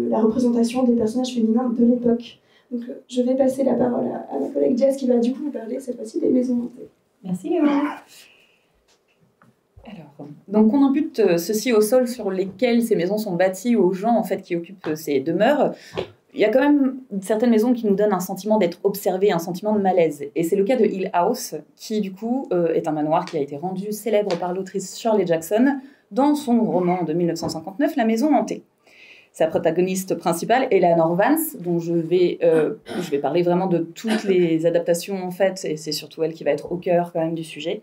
S3: la représentation des personnages féminins de l'époque. Donc je vais passer la parole à ma collègue Jess qui va du coup vous parler cette fois-ci des maisons hantées.
S4: Merci Léo. Alors, donc on impute ceci au sol sur lesquels ces maisons sont bâties aux gens en fait qui occupent ces demeures. Il y a quand même certaines maisons qui nous donnent un sentiment d'être observées, un sentiment de malaise. Et c'est le cas de Hill House, qui du coup est un manoir qui a été rendu célèbre par l'autrice Shirley Jackson dans son roman de 1959, La Maison hantée. Sa protagoniste principale, Eleanor Vance, dont je vais parler vraiment de toutes les adaptations en fait, et c'est surtout elle qui va être au cœur quand même du sujet,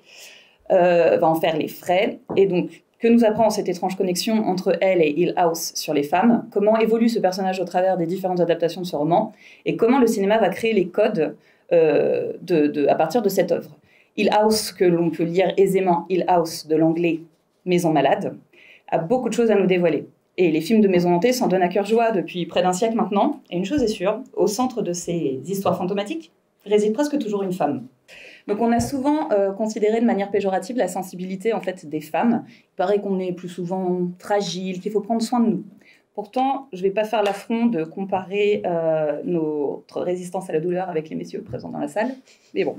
S4: va en faire les frais. Et donc, que nous apprend cette étrange connexion entre elle et Hill House sur les femmes, comment évolue ce personnage au travers des différentes adaptations de ce roman, et comment le cinéma va créer les codes à partir de cette œuvre. Hill House, que l'on peut lire aisément, Hill House de l'anglais Maison malade, a beaucoup de choses à nous dévoiler. Et les films de maison hantée s'en donnent à cœur joie depuis près d'un siècle maintenant. Et une chose est sûre, au centre de ces histoires fantomatiques réside presque toujours une femme. Donc on a souvent considéré de manière péjorative la sensibilité en fait, des femmes. Il paraît qu'on est plus souvent fragile, qu'il faut prendre soin de nous. Pourtant, je ne vais pas faire l'affront de comparer notre résistance à la douleur avec les messieurs présents dans la salle. Mais bon.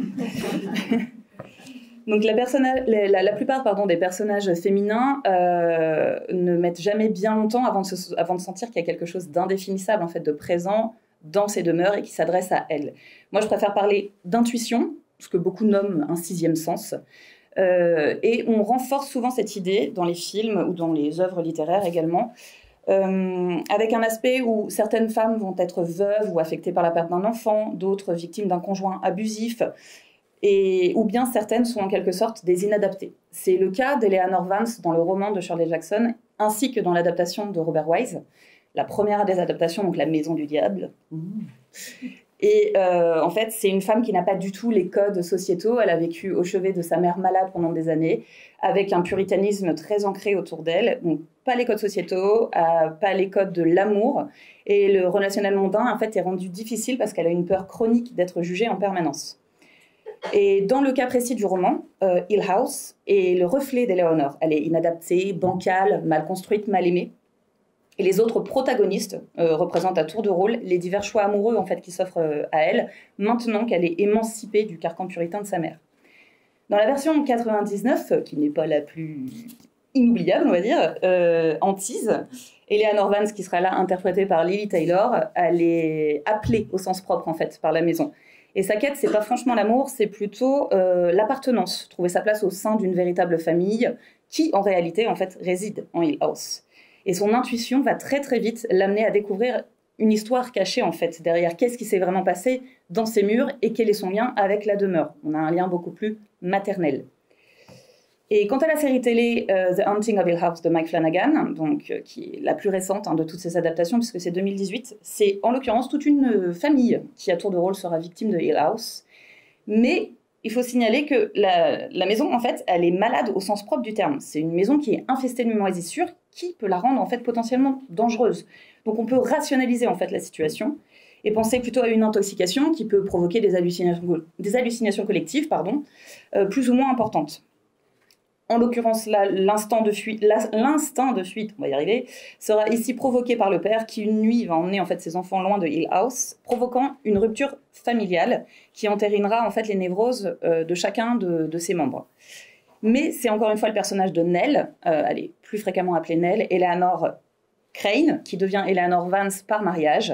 S4: Donc la plupart des personnages féminins ne mettent jamais bien longtemps avant de sentir qu'il y a quelque chose d'indéfinissable, en fait, de présent dans ces demeures et qui s'adresse à elles. Moi, je préfère parler d'intuition, ce que beaucoup nomment un sixième sens. Et on renforce souvent cette idée dans les films ou dans les œuvres littéraires également, avec un aspect où certaines femmes vont être veuves ou affectées par la perte d'un enfant, d'autres victimes d'un conjoint abusif, ou bien certaines sont en quelque sorte des inadaptées. C'est le cas d'Eleanor Vance dans le roman de Shirley Jackson, ainsi que dans l'adaptation de Robert Wise, la première des adaptations, donc La Maison du Diable. Et en fait, c'est une femme qui n'a pas du tout les codes sociétaux. Elle a vécu au chevet de sa mère malade pendant des années, avec un puritanisme très ancré autour d'elle. Donc, pas les codes sociétaux, pas les codes de l'amour. Et le relationnel mondain, en fait, est rendu difficile parce qu'elle a une peur chronique d'être jugée en permanence. Et dans le cas précis du roman, Hill House est le reflet d'Eleanor. Elle est inadaptée, bancale, mal construite, mal aimée. Et les autres protagonistes représentent à tour de rôle les divers choix amoureux en fait, qui s'offrent à elle, maintenant qu'elle est émancipée du carcan puritain de sa mère. Dans la version 99, qui n'est pas la plus inoubliable, on va dire, en tease, Eleanor Vance, qui sera là interprétée par Lily Taylor, elle est appelée au sens propre en fait par la maison. Et sa quête, c'est pas franchement l'amour, c'est plutôt l'appartenance, trouver sa place au sein d'une véritable famille qui, en réalité, en fait, réside en Hill House. Et son intuition va très très vite l'amener à découvrir une histoire cachée en fait derrière. Qu'est-ce qui s'est vraiment passé dans ces murs et quel est son lien avec la demeure? On a un lien beaucoup plus maternel. Et quant à la série télé The Haunting of Hill House de Mike Flanagan, donc, qui est la plus récente de toutes ces adaptations, puisque c'est 2018, c'est en l'occurrence toute une famille qui, à tour de rôle, sera victime de Hill House. Mais il faut signaler que la maison, en fait, elle est malade au sens propre du terme. C'est une maison qui est infestée de moisissures qui peut la rendre, en fait, potentiellement dangereuse. Donc on peut rationaliser, en fait, la situation et penser plutôt à une intoxication qui peut provoquer des hallucinations collectives, plus ou moins importantes. En l'occurrence, là, l'instinct de fuite, on va y arriver, sera ici provoqué par le père qui, une nuit, va emmener en fait ses enfants loin de Hill House, provoquant une rupture familiale qui entérinera en fait les névroses de chacun de ses membres. Mais c'est encore une fois le personnage de Nell, elle est plus fréquemment appelée Nell, Eleanor Crane, qui devient Eleanor Vance par mariage,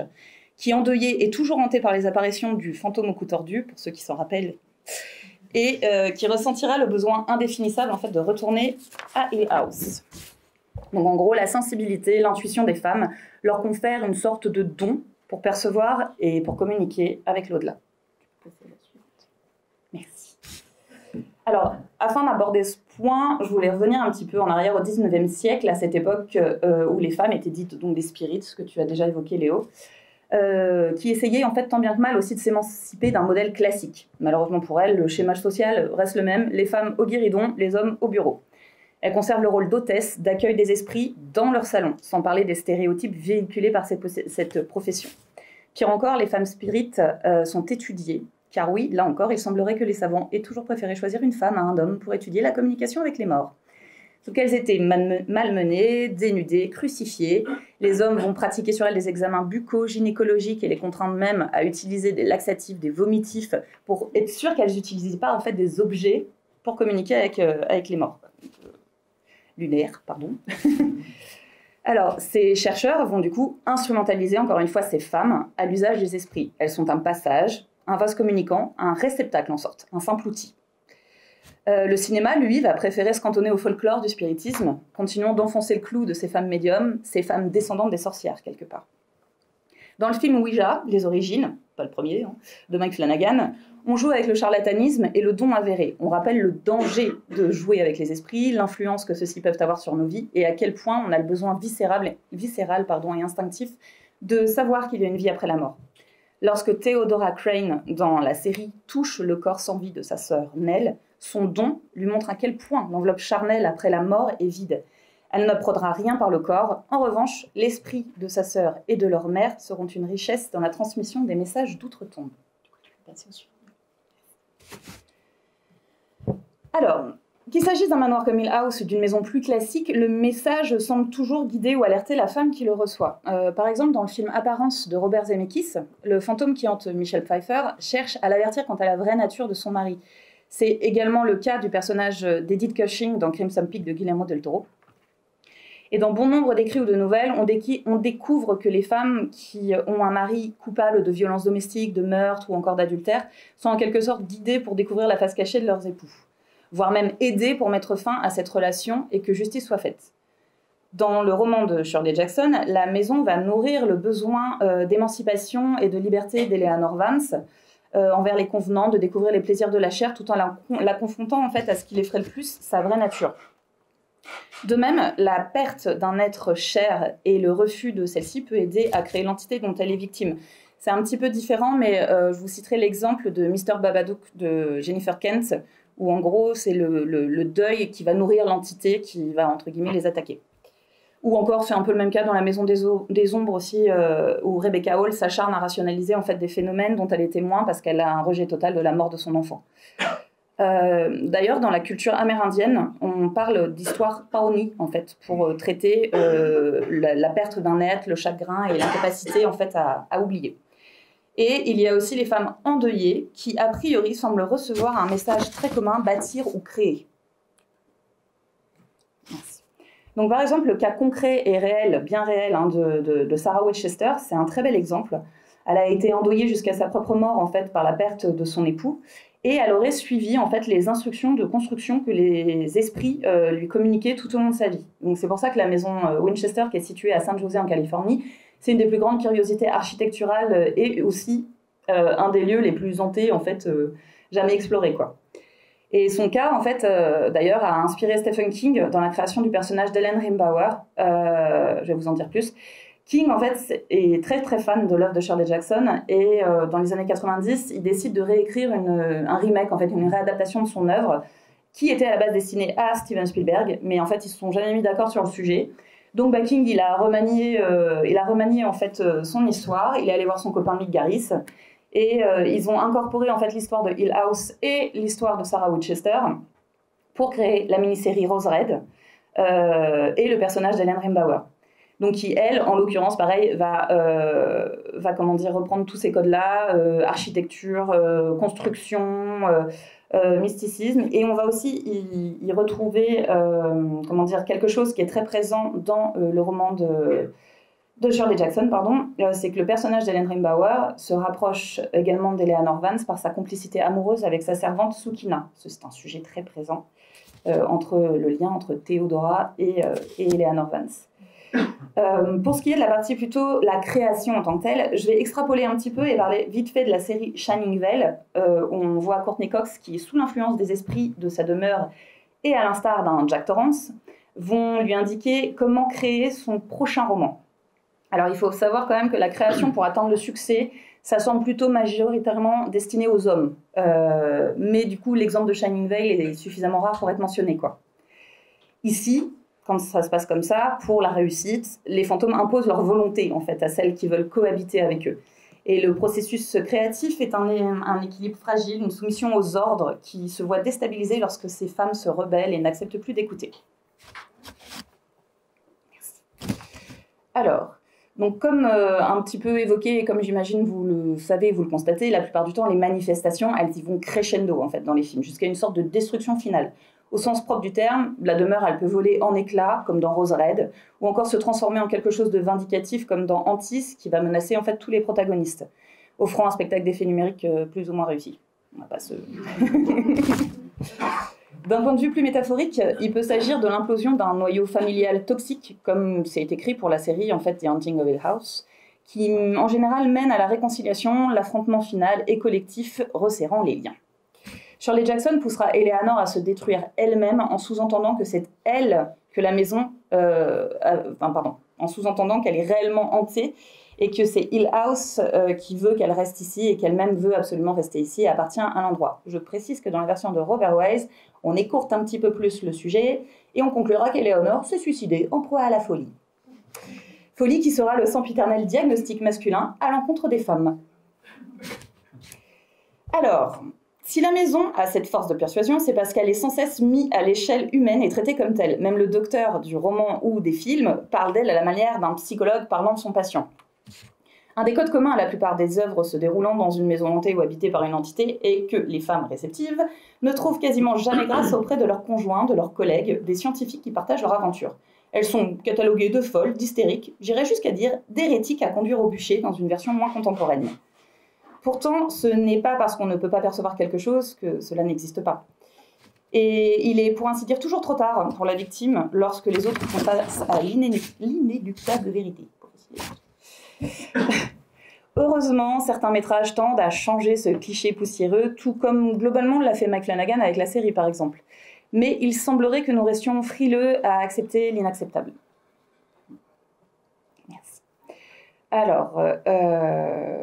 S4: qui endeuillée est toujours hantée par les apparitions du fantôme au cou tordu, pour ceux qui s'en rappellent, et qui ressentira le besoin indéfinissable en fait, de retourner à Hill House. Donc en gros, la sensibilité, l'intuition des femmes leur confèrent une sorte de don pour percevoir et pour communiquer avec l'au-delà. Merci. Alors, afin d'aborder ce point, je voulais revenir un petit peu en arrière au 19e siècle, à cette époque où les femmes étaient dites donc des spirites, ce que tu as déjà évoqué Léo, qui essayaient en fait tant bien que mal aussi de s'émanciper d'un modèle classique. Malheureusement pour elles, le schéma social reste le même, les femmes au guéridon, les hommes au bureau. Elles conservent le rôle d'hôtesse, d'accueil des esprits dans leur salon, sans parler des stéréotypes véhiculés par cette profession. Pire encore, les femmes spirites sont étudiées, car oui, là encore, il semblerait que les savants aient toujours préféré choisir une femme à un homme pour étudier la communication avec les morts. Donc elles étaient malmenées, dénudées, crucifiées. Les hommes vont pratiquer sur elles des examens bucco-gynécologiques et les contraindre même à utiliser des laxatifs, des vomitifs, pour être sûr qu'elles n'utilisaient pas en fait des objets pour communiquer avec les morts. Lunaire, pardon. Alors, ces chercheurs vont du coup instrumentaliser encore une fois ces femmes à l'usage des esprits. Elles sont un passage, un vase communicant, un réceptacle en sorte, un simple outil. Le cinéma, lui, va préférer se cantonner au folklore du spiritisme, continuant d'enfoncer le clou de ces femmes médiums, ces femmes descendantes des sorcières, quelque part. Dans le film Ouija, Les Origines, pas le premier, de Mike Flanagan, on joue avec le charlatanisme et le don avéré. On rappelle le danger de jouer avec les esprits, l'influence que ceux-ci peuvent avoir sur nos vies, et à quel point on a le besoin viscéral et instinctif de savoir qu'il y a une vie après la mort. Lorsque Theodora Crane, dans la série, touche le corps sans vie de sa sœur Nell, son don lui montre à quel point l'enveloppe charnelle après la mort est vide. Elle n'obtiendra rien par le corps. En revanche, l'esprit de sa sœur et de leur mère seront une richesse dans la transmission des messages d'outre-tombe. Alors, qu'il s'agisse d'un manoir comme Hill House ou d'une maison plus classique, le message semble toujours guider ou alerter la femme qui le reçoit. Par exemple, dans le film Apparence de Robert Zemeckis, le fantôme qui hante Michelle Pfeiffer cherche à l'avertir quant à la vraie nature de son mari. C'est également le cas du personnage d'Edith Cushing dans Crimson Peak de Guillermo del Toro. Et dans bon nombre d'écrits ou de nouvelles, on découvre que les femmes qui ont un mari coupable de violences domestiques, de meurtre ou encore d'adultère sont en quelque sorte guidées pour découvrir la face cachée de leurs époux, voire même aidées pour mettre fin à cette relation et que justice soit faite. Dans le roman de Shirley Jackson, la maison va nourrir le besoin d'émancipation et de liberté d'Eleanor Vance envers les convenants, de découvrir les plaisirs de la chair tout en la confrontant en fait à ce qui l'effraie le plus, sa vraie nature. De même, la perte d'un être cher et le refus de celle-ci peut aider à créer l'entité dont elle est victime. C'est un petit peu différent, mais je vous citerai l'exemple de Mr. Babadook de Jennifer Kent, où en gros c'est le deuil qui va nourrir l'entité qui va entre guillemets les attaquer. Ou encore, c'est un peu le même cas dans La Maison des Ombres aussi, où Rebecca Hall s'acharne à rationaliser en fait des phénomènes dont elle est témoin parce qu'elle a un rejet total de la mort de son enfant. D'ailleurs, dans la culture amérindienne, on parle d'histoire paoni, en fait, pour traiter la perte d'un être, le chagrin et l'incapacité, en fait, à oublier. Et il y a aussi les femmes endeuillées qui, a priori, semblent recevoir un message très commun, bâtir ou créer. Merci. Donc, par exemple, le cas concret et réel, bien réel, hein, de Sarah Winchester, c'est un très bel exemple. Elle a été endeuillée jusqu'à sa propre mort, en fait, par la perte de son époux. Et elle aurait suivi, en fait, les instructions de construction que les esprits lui communiquaient tout au long de sa vie. Donc, c'est pour ça que la maison Winchester, qui est située à San José, en Californie, c'est une des plus grandes curiosités architecturales et aussi un des lieux les plus hantés, en fait, jamais explorés, quoi. Et son cas, en fait, d'ailleurs, a inspiré Stephen King dans la création du personnage d'Ellen Rimbauer. Je vais vous en dire plus. King, en fait, est très très fan de l'œuvre de Shirley Jackson et dans les années 90, il décide de réécrire un remake, en fait, une réadaptation de son œuvre qui était à la base destinée à Steven Spielberg, mais en fait, ils se sont jamais mis d'accord sur le sujet. Donc, King, il a remanié en fait son histoire. Il est allé voir son copain Mick Garris et ils ont incorporé en fait l'histoire de Hill House et l'histoire de Sarah Winchester pour créer la mini-série Rose Red et le personnage d'Ellen Rimbauer. Donc qui, elle, en l'occurrence, pareil, va comment dire, reprendre tous ces codes-là, architecture, construction, mysticisme, et on va aussi y retrouver, comment dire, quelque chose qui est très présent dans le roman de Shirley Jackson, pardon, c'est que le personnage d'Ellen Rimbauer se rapproche également d'Eleanor Vance par sa complicité amoureuse avec sa servante Sukina. C'est un sujet très présent entre le lien entre Theodora et Eleanor Vance. Pour ce qui est de la partie plutôt la création en tant que telle, je vais extrapoler un petit peu et parler vite fait de la série Shining Vale, où on voit Courtney Cox qui est sous l'influence des esprits de sa demeure et à l'instar d'un Jack Torrance, vont lui indiquer comment créer son prochain roman. Alors il faut savoir quand même que la création pour atteindre le succès, ça semble plutôt majoritairement destiné aux hommes. Mais du coup, l'exemple de Shining Vale est suffisamment rare pour être mentionné, quoi. Ici, quand ça se passe comme ça, pour la réussite, les fantômes imposent leur volonté en fait à celles qui veulent cohabiter avec eux. Et le processus créatif est un équilibre fragile, une soumission aux ordres qui se voit déstabilisée lorsque ces femmes se rebellent et n'acceptent plus d'écouter. Merci. Alors, donc comme un petit peu évoqué, et comme j'imagine vous le savez, vous le constatez, la plupart du temps, les manifestations, elles y vont crescendo en fait dans les films, jusqu'à une sorte de destruction finale. Au sens propre du terme, la demeure, elle peut voler en éclats, comme dans Rose Red, ou encore se transformer en quelque chose de vindicatif, comme dans Antis, qui va menacer en fait tous les protagonistes, offrant un spectacle d'effets numériques plus ou moins réussi. On va pas se... D'un point de vue plus métaphorique, il peut s'agir de l'implosion d'un noyau familial toxique, comme c'est écrit pour la série en fait The Haunting of Hill House, qui en général mène à la réconciliation, l'affrontement final et collectif, resserrant les liens. Shirley Jackson poussera Eleanor à se détruire elle-même en sous-entendant que c'est elle que la maison... en sous-entendant qu'elle est réellement hantée et que c'est Hill House qui veut qu'elle reste ici et qu'elle-même veut absolument rester ici et appartient à l'endroit. Je précise que dans la version de Robert Wise, on écourte un petit peu plus le sujet et on conclura qu'Eleanor s'est suicidée en proie à la folie. Folie qui sera le sempiternel diagnostic masculin à l'encontre des femmes. Alors... Si la maison a cette force de persuasion, c'est parce qu'elle est sans cesse mise à l'échelle humaine et traitée comme telle. Même le docteur du roman ou des films parle d'elle à la manière d'un psychologue parlant de son patient. Un des codes communs à la plupart des œuvres se déroulant dans une maison hantée ou habitée par une entité est que les femmes réceptives ne trouvent quasiment jamais grâce auprès de leurs conjoints, de leurs collègues, des scientifiques qui partagent leur aventure. Elles sont cataloguées de folles, d'hystériques, j'irais jusqu'à dire d'hérétiques à conduire au bûcher dans une version moins contemporaine. Pourtant, ce n'est pas parce qu'on ne peut pas percevoir quelque chose que cela n'existe pas. Et il est, pour ainsi dire, toujours trop tard pour la victime lorsque les autres font face à l'inéluctable vérité. Heureusement, certains métrages tendent à changer ce cliché poussiéreux, tout comme globalement l'a fait Mike Flanagan avec la série, par exemple. Mais il semblerait que nous restions frileux à accepter l'inacceptable. Alors,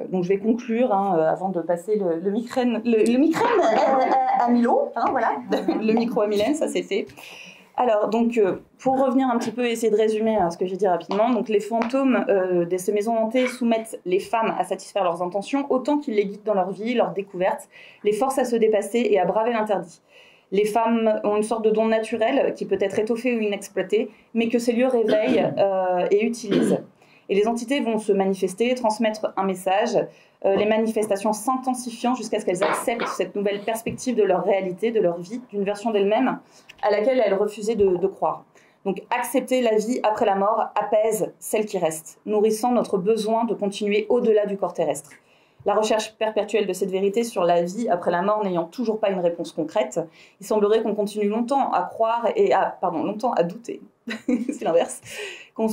S4: donc je vais conclure avant de passer le micro à Milo, voilà, le micro à Mylène, ça c'est fait. Alors, donc, pour revenir un petit peu, essayer de résumer ce que j'ai dit rapidement, donc les fantômes de ces maisons hantées soumettent les femmes à satisfaire leurs intentions autant qu'ils les guident dans leur vie, leur découverte, les forcent à se dépasser et à braver l'interdit. Les femmes ont une sorte de don naturel qui peut être étoffé ou inexploité, mais que ces lieux réveillent et utilisent. Et les entités vont se manifester, transmettre un message, les manifestations s'intensifiant jusqu'à ce qu'elles acceptent cette nouvelle perspective de leur réalité, de leur vie, d'une version d'elles-mêmes à laquelle elles refusaient de croire. Donc accepter la vie après la mort apaise celle qui reste, nourrissant notre besoin de continuer au-delà du corps terrestre. La recherche perpétuelle de cette vérité sur la vie après la mort n'ayant toujours pas une réponse concrète, il semblerait qu'on continue longtemps à croire et longtemps à douter. C'est l'inverse. Qu'on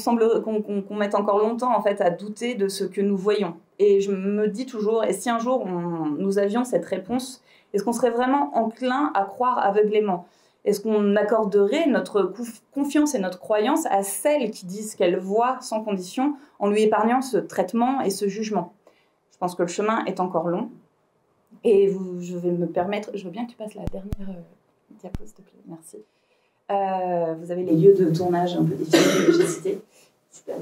S4: mette encore longtemps en fait à douter de ce que nous voyons. Et je me dis toujours, et si un jour nous avions cette réponse, est-ce qu'on serait vraiment enclin à croire aveuglément? Est-ce qu'on accorderait notre confiance et notre croyance à celles qui disent qu'elles voient sans condition en lui épargnant ce traitement et ce jugement? Je pense que le chemin est encore long. Et je vais me permettre, je veux bien que tu passes la dernière diapo, s'il te plaît. Merci. Vous avez les lieux de tournage un peu des films que j'ai cités. Super.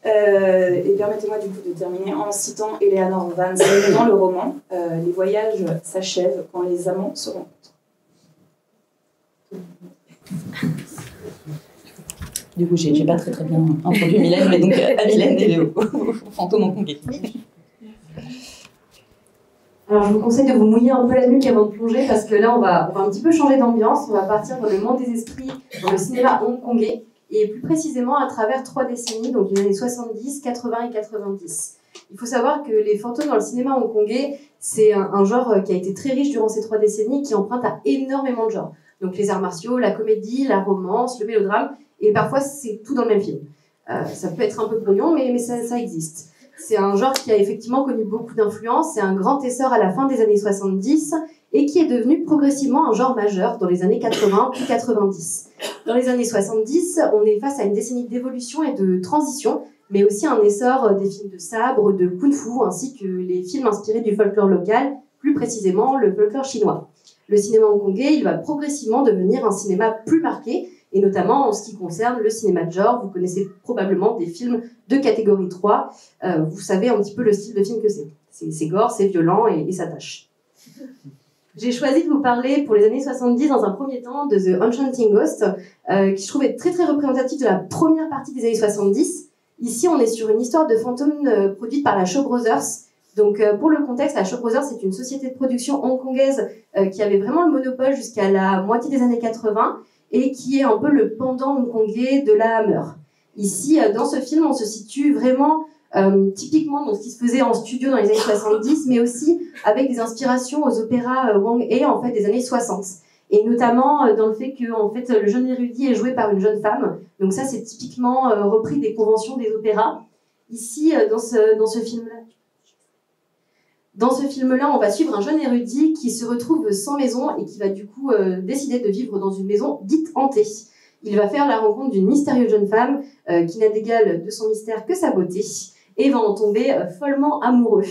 S4: Et permettez-moi du coup de terminer en citant Eleanor Vance dans le roman. Les voyages s'achèvent quand les amants se rencontrent. Du coup, j'ai pas très bien introduit Mylène, mais donc à Mylène et Léo, fantôme hongkongais.
S6: Alors, je vous conseille de vous mouiller un peu la nuque avant de plonger, parce que là, on va un petit peu changer d'ambiance. On va partir dans le monde des esprits, dans le cinéma hongkongais, et plus précisément à travers 3 décennies, donc les années 70, 80 et 90. Il faut savoir que les fantômes dans le cinéma hongkongais, c'est un genre qui a été très riche durant ces 3 décennies, qui emprunte à énormément de genres. Donc les arts martiaux, la comédie, la romance, le mélodrame, et parfois c'est tout dans le même film. Ça peut être un peu brouillon, mais ça existe. C'est un genre qui a effectivement connu beaucoup d'influence, c'est un grand essor à la fin des années 70 et qui est devenu progressivement un genre majeur dans les années 80 puis 90. Dans les années 70, on est face à une décennie d'évolution et de transition, mais aussi un essor des films de sabre, de kung-fu, ainsi que les films inspirés du folklore local, plus précisément le folklore chinois. Le cinéma hongkongais, il va progressivement devenir un cinéma plus marqué, et notamment en ce qui concerne le cinéma de genre. Vous connaissez probablement des films de catégorie 3. Vous savez un petit peu le style de film que c'est. C'est gore, c'est violent et ça tâche. J'ai choisi de vous parler pour les années 70 dans un premier temps de The Enchanting Ghost, qui je trouve est très très représentatif de la première partie des années 70. Ici, on est sur une histoire de fantôme produite par la Shaw Brothers. Donc, pour le contexte, la Shaw Brothers, c'est une société de production hongkongaise qui avait vraiment le monopole jusqu'à la moitié des années 80 et qui est un peu le pendant hongkongais de la Hammer. Ici, dans ce film, on se situe vraiment typiquement dans ce qui se faisait en studio dans les années 70, mais aussi avec des inspirations aux opéras Wang-Hae en fait, des années 60. Et notamment dans le fait que en fait, le jeune érudit est joué par une jeune femme. Donc ça, c'est typiquement repris des conventions des opéras. Ici, dans ce film-là, on va suivre un jeune érudit qui se retrouve sans maison et qui va du coup décider de vivre dans une maison dite hantée. Il va faire la rencontre d'une mystérieuse jeune femme qui n'a d'égal de son mystère que sa beauté et va en tomber follement amoureux.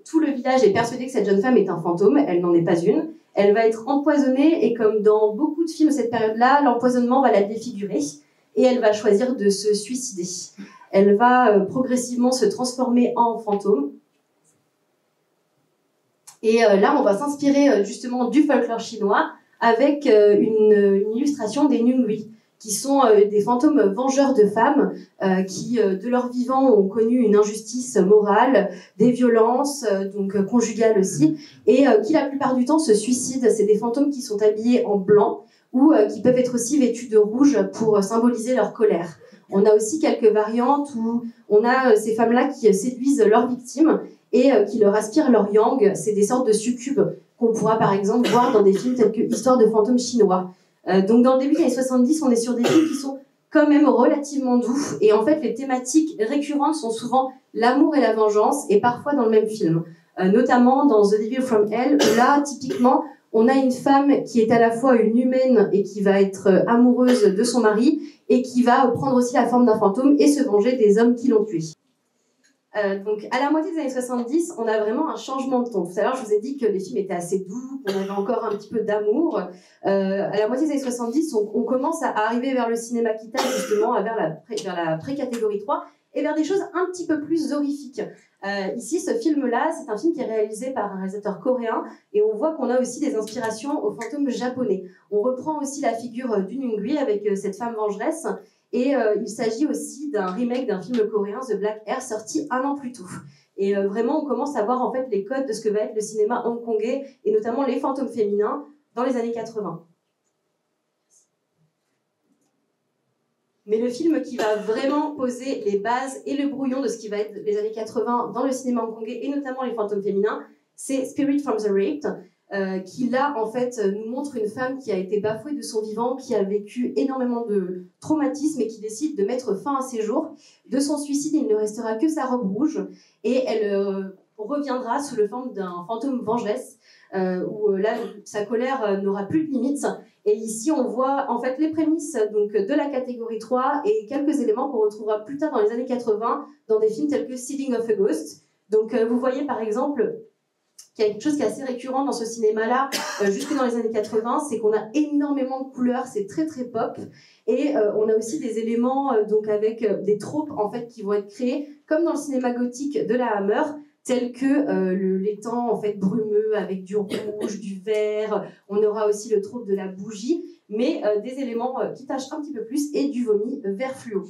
S6: Tout le village est persuadé que cette jeune femme est un fantôme, elle n'en est pas une. Elle va être empoisonnée et comme dans beaucoup de films de cette période-là, l'empoisonnement va la défigurer et elle va choisir de se suicider. Elle va progressivement se transformer en fantôme. Et là, on va s'inspirer justement du folklore chinois avec une illustration des Nyungui, qui sont des fantômes vengeurs de femmes qui, de leur vivant, ont connu une injustice morale, des violences, donc conjugales aussi, et qui la plupart du temps se suicident. C'est des fantômes qui sont habillés en blanc ou qui peuvent être aussi vêtus de rouge pour symboliser leur colère. On a aussi quelques variantes où on a ces femmes-là qui séduisent leurs victimes et qui leur aspirent leur yang. C'est des sortes de succubes qu'on pourra par exemple voir dans des films tels que Histoire de fantômes chinois. Donc dans le début des années 70, on est sur des films qui sont quand même relativement doux. Et en fait, les thématiques récurrentes sont souvent l'amour et la vengeance, et parfois dans le même film. Notamment dans The Devil from Hell, où là, typiquement, on a une femme qui est à la fois une humaine et qui va être amoureuse de son mari, et qui va prendre aussi la forme d'un fantôme et se venger des hommes qui l'ont tué. Donc, à la moitié des années 70, on a vraiment un changement de ton. Tout à l'heure, je vous ai dit que les films étaient assez doux, qu'on avait encore un petit peu d'amour. À la moitié des années 70, on commence à arriver vers le cinéma quital, justement, vers la pré-catégorie 3, et vers des choses un petit peu plus horrifiques. Ici, ce film-là, c'est un film qui est réalisé par un réalisateur coréen, et on voit qu'on a aussi des inspirations aux fantômes japonais. On reprend aussi la figure d'Unungui avec cette femme vengeresse, et il s'agit aussi d'un remake d'un film coréen, The Black Air, sorti 1 an plus tôt. Et vraiment, on commence à voir en fait les codes de ce que va être le cinéma hongkongais, et notamment les fantômes féminins, dans les années 80. Mais le film qui va vraiment poser les bases et le brouillon de ce qui va être les années 80 dans le cinéma hongkongais, et notamment les fantômes féminins, c'est Spirit from the Raped, qui là, en fait, nous montre une femme qui a été bafouée de son vivant, qui a vécu énormément de traumatismes et qui décide de mettre fin à ses jours. De son suicide, il ne restera que sa robe rouge, et elle reviendra sous le forme d'un fantôme vengeresse, où là, sa colère n'aura plus de limites. Et ici, on voit en fait les prémices donc, de la catégorie 3 et quelques éléments qu'on retrouvera plus tard dans les années 80 dans des films tels que Seeding of a Ghost. Donc, vous voyez par exemple qu'il y a quelque chose qui est assez récurrent dans ce cinéma-là, jusque dans les années 80, c'est qu'on a énormément de couleurs, c'est très très pop, et on a aussi des éléments donc avec des tropes en fait qui vont être créés, comme dans le cinéma gothique de la Hammer, tels que l'étang en fait brumeux avec du rouge, du vert. On aura aussi le trope de la bougie, mais des éléments qui tachent un petit peu plus, et du vomi vert fluo.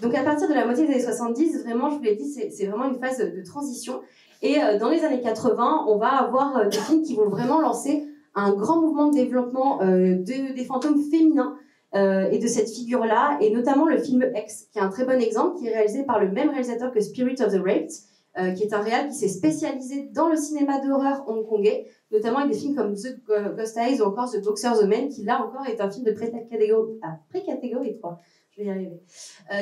S6: Donc à partir de la moitié des années 70, vraiment, je vous l'ai dit, c'est vraiment une phase de transition. Et dans les années 80, on va avoir des films qui vont vraiment lancer un grand mouvement de développement des fantômes féminins et de cette figure-là, et notamment le film X, qui est un très bon exemple, qui est réalisé par le même réalisateur que Spirit of the Raped, qui est un réal qui s'est spécialisé dans le cinéma d'horreur hongkongais, notamment avec des films comme The Ghost Eyes ou encore The Boxer the Man, qui là encore est un film de pré-catégorie 3. Je vais y arriver.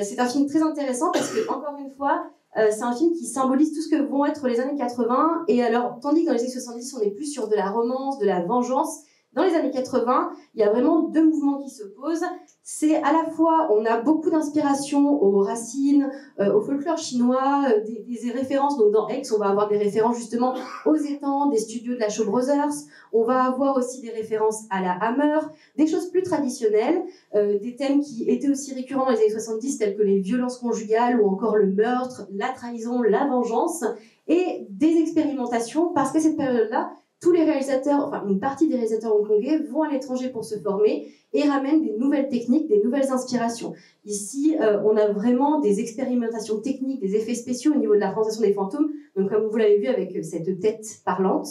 S6: C'est un film très intéressant parce que, encore une fois, c'est un film qui symbolise tout ce que vont être les années 80. Et alors, tandis que dans les années 70, on est plus sur de la romance, de la vengeance, dans les années 80, il y a vraiment deux mouvements qui s'opposent. C'est à la fois, on a beaucoup d'inspiration aux racines, au folklore chinois, des références. Donc dans X, on va avoir des références justement aux étangs, des studios de la Shaw Brothers. On va avoir aussi des références à la Hammer, des choses plus traditionnelles, des thèmes qui étaient aussi récurrents dans les années 70, tels que les violences conjugales ou encore le meurtre, la trahison, la vengeance, et des expérimentations, parce qu'à cette période-là, tous les réalisateurs, enfin une partie des réalisateurs hongkongais vont à l'étranger pour se former et ramènent des nouvelles techniques, des nouvelles inspirations. Ici, on a vraiment des expérimentations techniques, des effets spéciaux au niveau de la présentation des fantômes, donc comme vous l'avez vu avec cette tête parlante.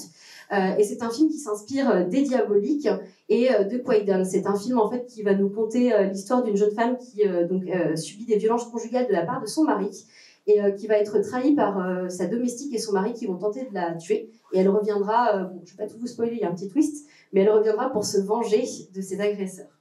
S6: Et c'est un film qui s'inspire des Diaboliques et de Kwaidan. C'est un film en fait qui va nous conter l'histoire d'une jeune femme qui subit des violences conjugales de la part de son mari, et qui va être trahie par sa domestique et son mari qui vont tenter de la tuer. Et elle reviendra, bon, je ne vais pas tout vous spoiler, il y a un petit twist, mais elle reviendra pour se venger de ses agresseurs.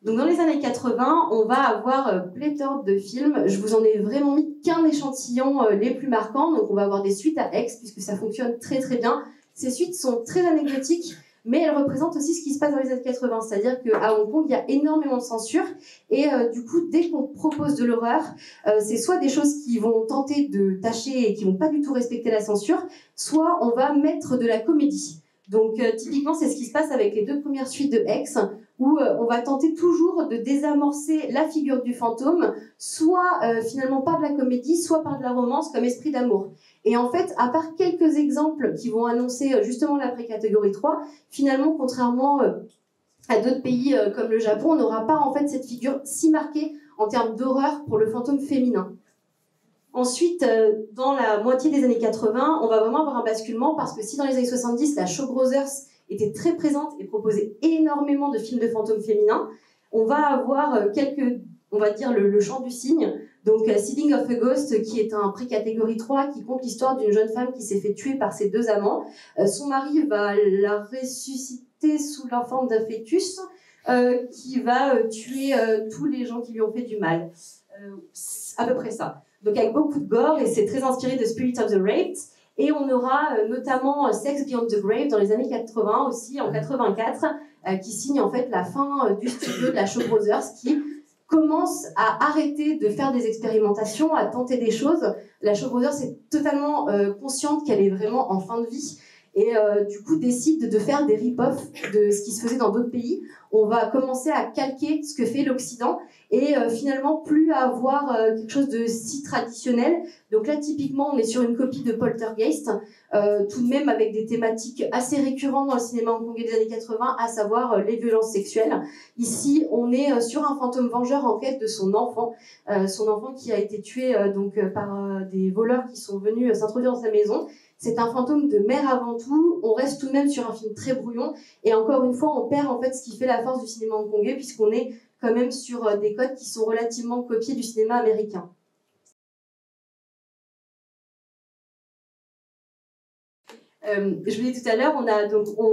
S6: Donc dans les années 80, on va avoir pléthore de films. Je vous en ai vraiment mis qu'un échantillon les plus marquants. Donc on va avoir des suites à X, puisque ça fonctionne très très bien. Ces suites sont très anecdotiques, mais elles représentent aussi ce qui se passe dans les années 80. C'est-à-dire qu'à Hong Kong, il y a énormément de censure. Et du coup, dès qu'on propose de l'horreur, c'est soit des choses qui vont tenter de tâcher et qui vont pas du tout respecter la censure, soit on va mettre de la comédie. Donc typiquement, c'est ce qui se passe avec les deux premières suites de X, où on va tenter toujours de désamorcer la figure du fantôme, soit finalement par de la comédie, soit par de la romance comme Esprit d'amour. Et en fait, à part quelques exemples qui vont annoncer justement la pré-catégorie 3, finalement, contrairement à d'autres pays comme le Japon, on n'aura pas en fait cette figure si marquée en termes d'horreur pour le fantôme féminin. Ensuite, dans la moitié des années 80, on va vraiment avoir un basculement, parce que si dans les années 70, la Shaw Brothers était très présente et proposait énormément de films de fantômes féminins, on va avoir on va dire le chant du cygne, donc Seeding of a Ghost, qui est un pré-catégorie 3, qui compte l'histoire d'une jeune femme qui s'est fait tuer par ses deux amants. Son mari va la ressusciter sous la forme d'un fœtus, qui va tuer tous les gens qui lui ont fait du mal. À peu près ça. Donc avec beaucoup de gore, et c'est très inspiré de Spirit of the Raped. Et on aura notamment Sex Beyond the Grave dans les années 80 aussi, en 84, qui signe en fait la fin du studio de la Shaw Brothers, qui commence à arrêter de faire des expérimentations, à tenter des choses. La Shaw Brothers est totalement consciente qu'elle est vraiment en fin de vie et du coup décide de faire des rip-off de ce qui se faisait dans d'autres pays. On va commencer à calquer ce que fait l'Occident et finalement plus à avoir quelque chose de si traditionnel. Donc là typiquement on est sur une copie de Poltergeist, tout de même avec des thématiques assez récurrentes dans le cinéma hongkongais des années 80, à savoir les violences sexuelles. Ici on est sur un fantôme vengeur en quête de son enfant qui a été tué par des voleurs qui sont venus s'introduire dans sa maison. C'est un fantôme de mère avant tout. On reste tout de même sur un film très brouillon. Et encore une fois, on perd en fait ce qui fait la force du cinéma hongkongais, puisqu'on est quand même sur des codes qui sont relativement copiés du cinéma américain. Je vous l'ai dit tout à l'heure, on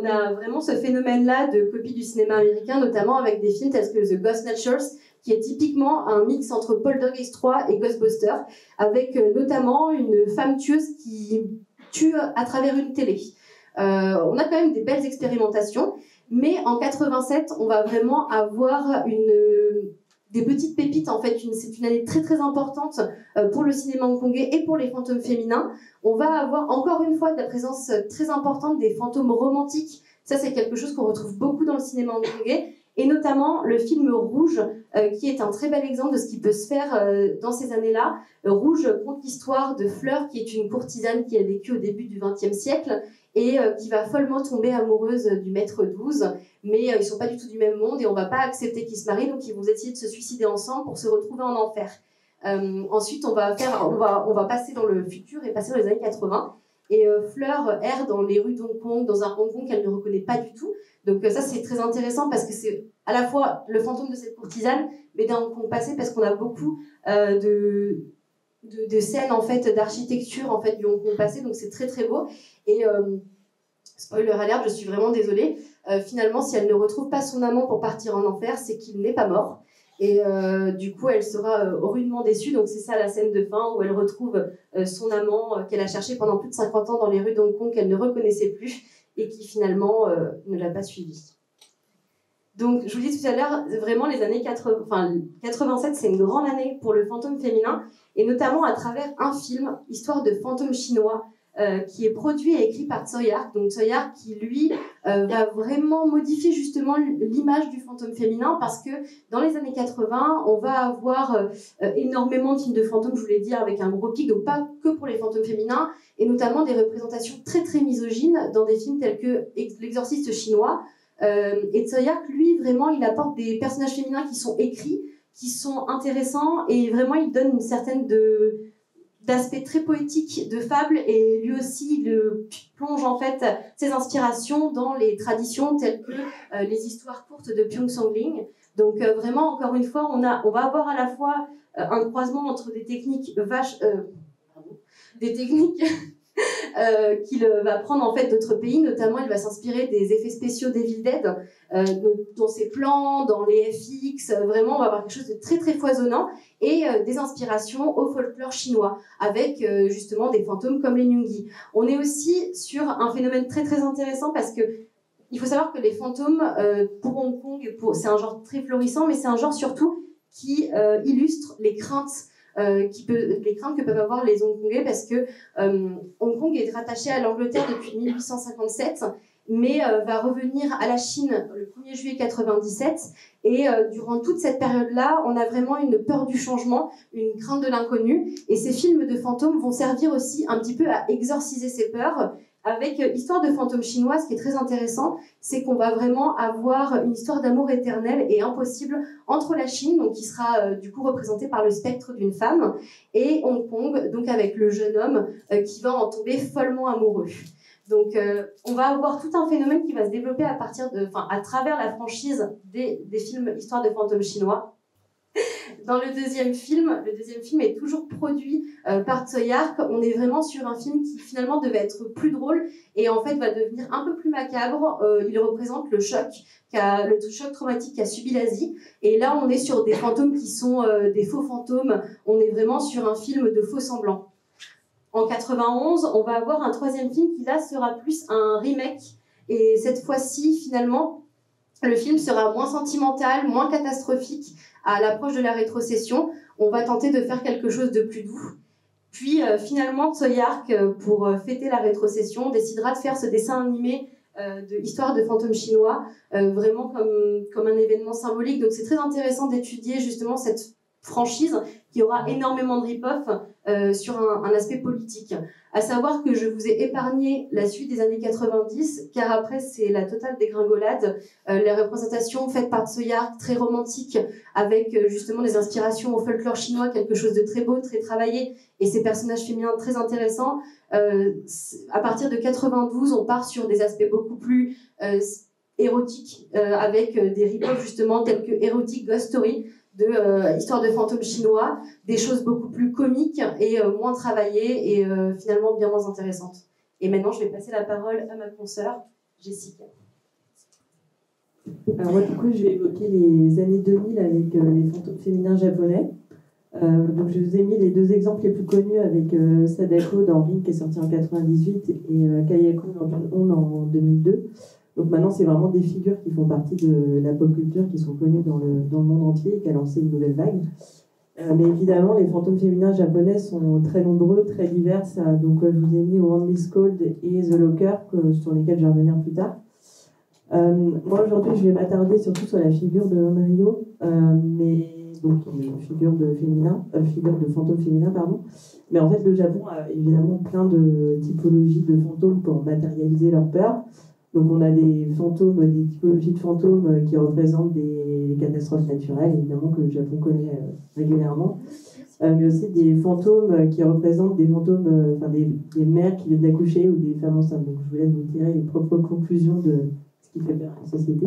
S6: a vraiment ce phénomène-là de copie du cinéma américain, notamment avec des films tels que The Ghost Snatchers, qui est typiquement un mix entre Poltergeist 3 et Ghostbusters, avec notamment une femme tueuse qui tue à travers une télé. On a quand même des belles expérimentations, mais en 87, on va vraiment avoir des petites pépites. En fait, c'est une année très très importante pour le cinéma hongkongais et pour les fantômes féminins. On va avoir encore une fois de la présence très importante des fantômes romantiques. Ça, c'est quelque chose qu'on retrouve beaucoup dans le cinéma hongkongais, et notamment le film Rouge, qui est un très bel exemple de ce qui peut se faire dans ces années-là. Rouge compte l'histoire de Fleur, qui est une courtisane qui a vécu au début du XXe siècle et qui va follement tomber amoureuse du maître 12, mais ils sont pas du tout du même monde et on va pas accepter qu'ils se marient, donc ils vont essayer de se suicider ensemble pour se retrouver en enfer. Ensuite, on va passer dans le futur et passer dans les années 80. Et Fleur erre dans les rues d'Hong Kong, dans un Hong Kong qu'elle ne reconnaît pas du tout. Donc ça, c'est très intéressant parce que c'est à la fois le fantôme de cette courtisane, mais d'un Hong Kong passé, parce qu'on a beaucoup de scènes en fait, d'architecture en fait, du Hong Kong passé. Donc c'est très très beau. Et spoiler alert, je suis vraiment désolée. Finalement, si elle ne retrouve pas son amant pour partir en enfer, c'est qu'il n'est pas mort. Et du coup, elle sera rudement déçue. Donc c'est ça la scène de fin où elle retrouve son amant qu'elle a cherché pendant plus de 50 ans dans les rues d'Hong Kong, qu'elle ne reconnaissait plus et qui finalement ne l'a pas suivie. Donc je vous dis tout à l'heure, vraiment les années 87, c'est une grande année pour le fantôme féminin, et notamment à travers un film, Histoire de fantôme chinois, qui est produit et écrit par Tsui Hark. Donc Tsui Hark qui lui va vraiment modifier justement l'image du fantôme féminin, parce que dans les années 80 on va avoir énormément de films de fantômes, je vous l'ai dit, avec un gros pic, donc pas que pour les fantômes féminins, et notamment des représentations très très misogynes dans des films tels que L'exorciste chinois. Et Tsui Hark, lui, vraiment il apporte des personnages féminins qui sont écrits, qui sont intéressants, et vraiment il donne une certaine d'aspect très poétique de fable, et lui aussi il plonge en fait ses inspirations dans les traditions telles que les histoires courtes de Pyong Songling. Donc vraiment, encore une fois, on va avoir à la fois un croisement entre des techniques qu'il va prendre en fait d'autres pays, notamment il va s'inspirer des effets spéciaux d'Evil Dead, dans ses plans, dans les FX, vraiment on va avoir quelque chose de très très foisonnant, et des inspirations au folklore chinois, avec justement des fantômes comme les Nyungi. On est aussi sur un phénomène très très intéressant, parce que il faut savoir que les fantômes, pour Hong Kong, c'est un genre très florissant, mais c'est un genre surtout qui illustre les craintes que peuvent avoir les Hongkongais, parce que Hong Kong est rattaché à l'Angleterre depuis 1857, mais va revenir à la Chine le 1er juillet 97, et durant toute cette période-là, on a vraiment une peur du changement, une crainte de l'inconnu, et ces films de fantômes vont servir aussi un petit peu à exorciser ces peurs. Avec Histoire de fantôme chinois, ce qui est très intéressant, c'est qu'on va vraiment avoir une histoire d'amour éternel et impossible entre la Chine, donc qui sera du coup représentée par le spectre d'une femme, et Hong Kong, donc avec le jeune homme qui va en tomber follement amoureux. Donc on va avoir tout un phénomène qui va se développer à travers la franchise des films Histoire de fantôme chinois. Dans le deuxième film est toujours produit par Tsui Hark. On est vraiment sur un film qui finalement devait être plus drôle et en fait va devenir un peu plus macabre. Il représente le choc traumatique qu'a subi l'Asie. Et là, on est sur des fantômes qui sont des faux fantômes. On est vraiment sur un film de faux semblants. En 91, on va avoir un troisième film qui là sera plus un remake. Et cette fois-ci, finalement, le film sera moins sentimental, moins catastrophique, à l'approche de la rétrocession, on va tenter de faire quelque chose de plus doux. Puis finalement, Tsui-Hark, pour fêter la rétrocession, décidera de faire ce dessin animé de Histoire de fantômes chinois, vraiment comme un événement symbolique. Donc c'est très intéressant d'étudier justement cette franchise qui aura énormément de rip-off sur un aspect politique. À savoir que je vous ai épargné la suite des années 90, car après c'est la totale dégringolade. Les représentations faites par Tsui-Hark, très romantiques, avec justement des inspirations au folklore chinois, quelque chose de très beau, très travaillé, et ces personnages féminins très intéressants. À partir de 92, on part sur des aspects beaucoup plus érotiques, avec des rip-off justement tels que Erotic Ghost Story, de Histoire de fantômes chinois, des choses beaucoup plus comiques et moins travaillées et finalement bien moins intéressantes. Et maintenant, je vais passer la parole à ma consoeur, Jessica.
S7: Alors moi, du coup, je vais évoquer les années 2000 avec les fantômes féminins japonais. Donc, je vous ai mis les deux exemples les plus connus avec Sadako dans Ring qui est sorti en 98 et Kayako dans Jun-On en 2002. Donc maintenant, c'est vraiment des figures qui font partie de la pop culture, qui sont connues dans le monde entier et qui a lancé une nouvelle vague. Mais évidemment, les fantômes féminins japonais sont très nombreux, très divers. Donc je vous ai mis One Miss Cold et The Locker, sur lesquels je vais revenir plus tard. Moi, aujourd'hui, je vais m'attarder surtout sur la figure de Onryo, mais donc une figure de fantôme féminin, pardon. Mais en fait, le Japon a évidemment plein de typologies de fantômes pour matérialiser leur peur. Donc on a des fantômes, des typologies de fantômes qui représentent des catastrophes naturelles, évidemment que le Japon connaît régulièrement, mais aussi des fantômes qui représentent des fantômes, des mères qui viennent d'accoucher ou des femmes enceintes. Donc je vous laisse vous tirer les propres conclusions de ce qui fait peur à la société.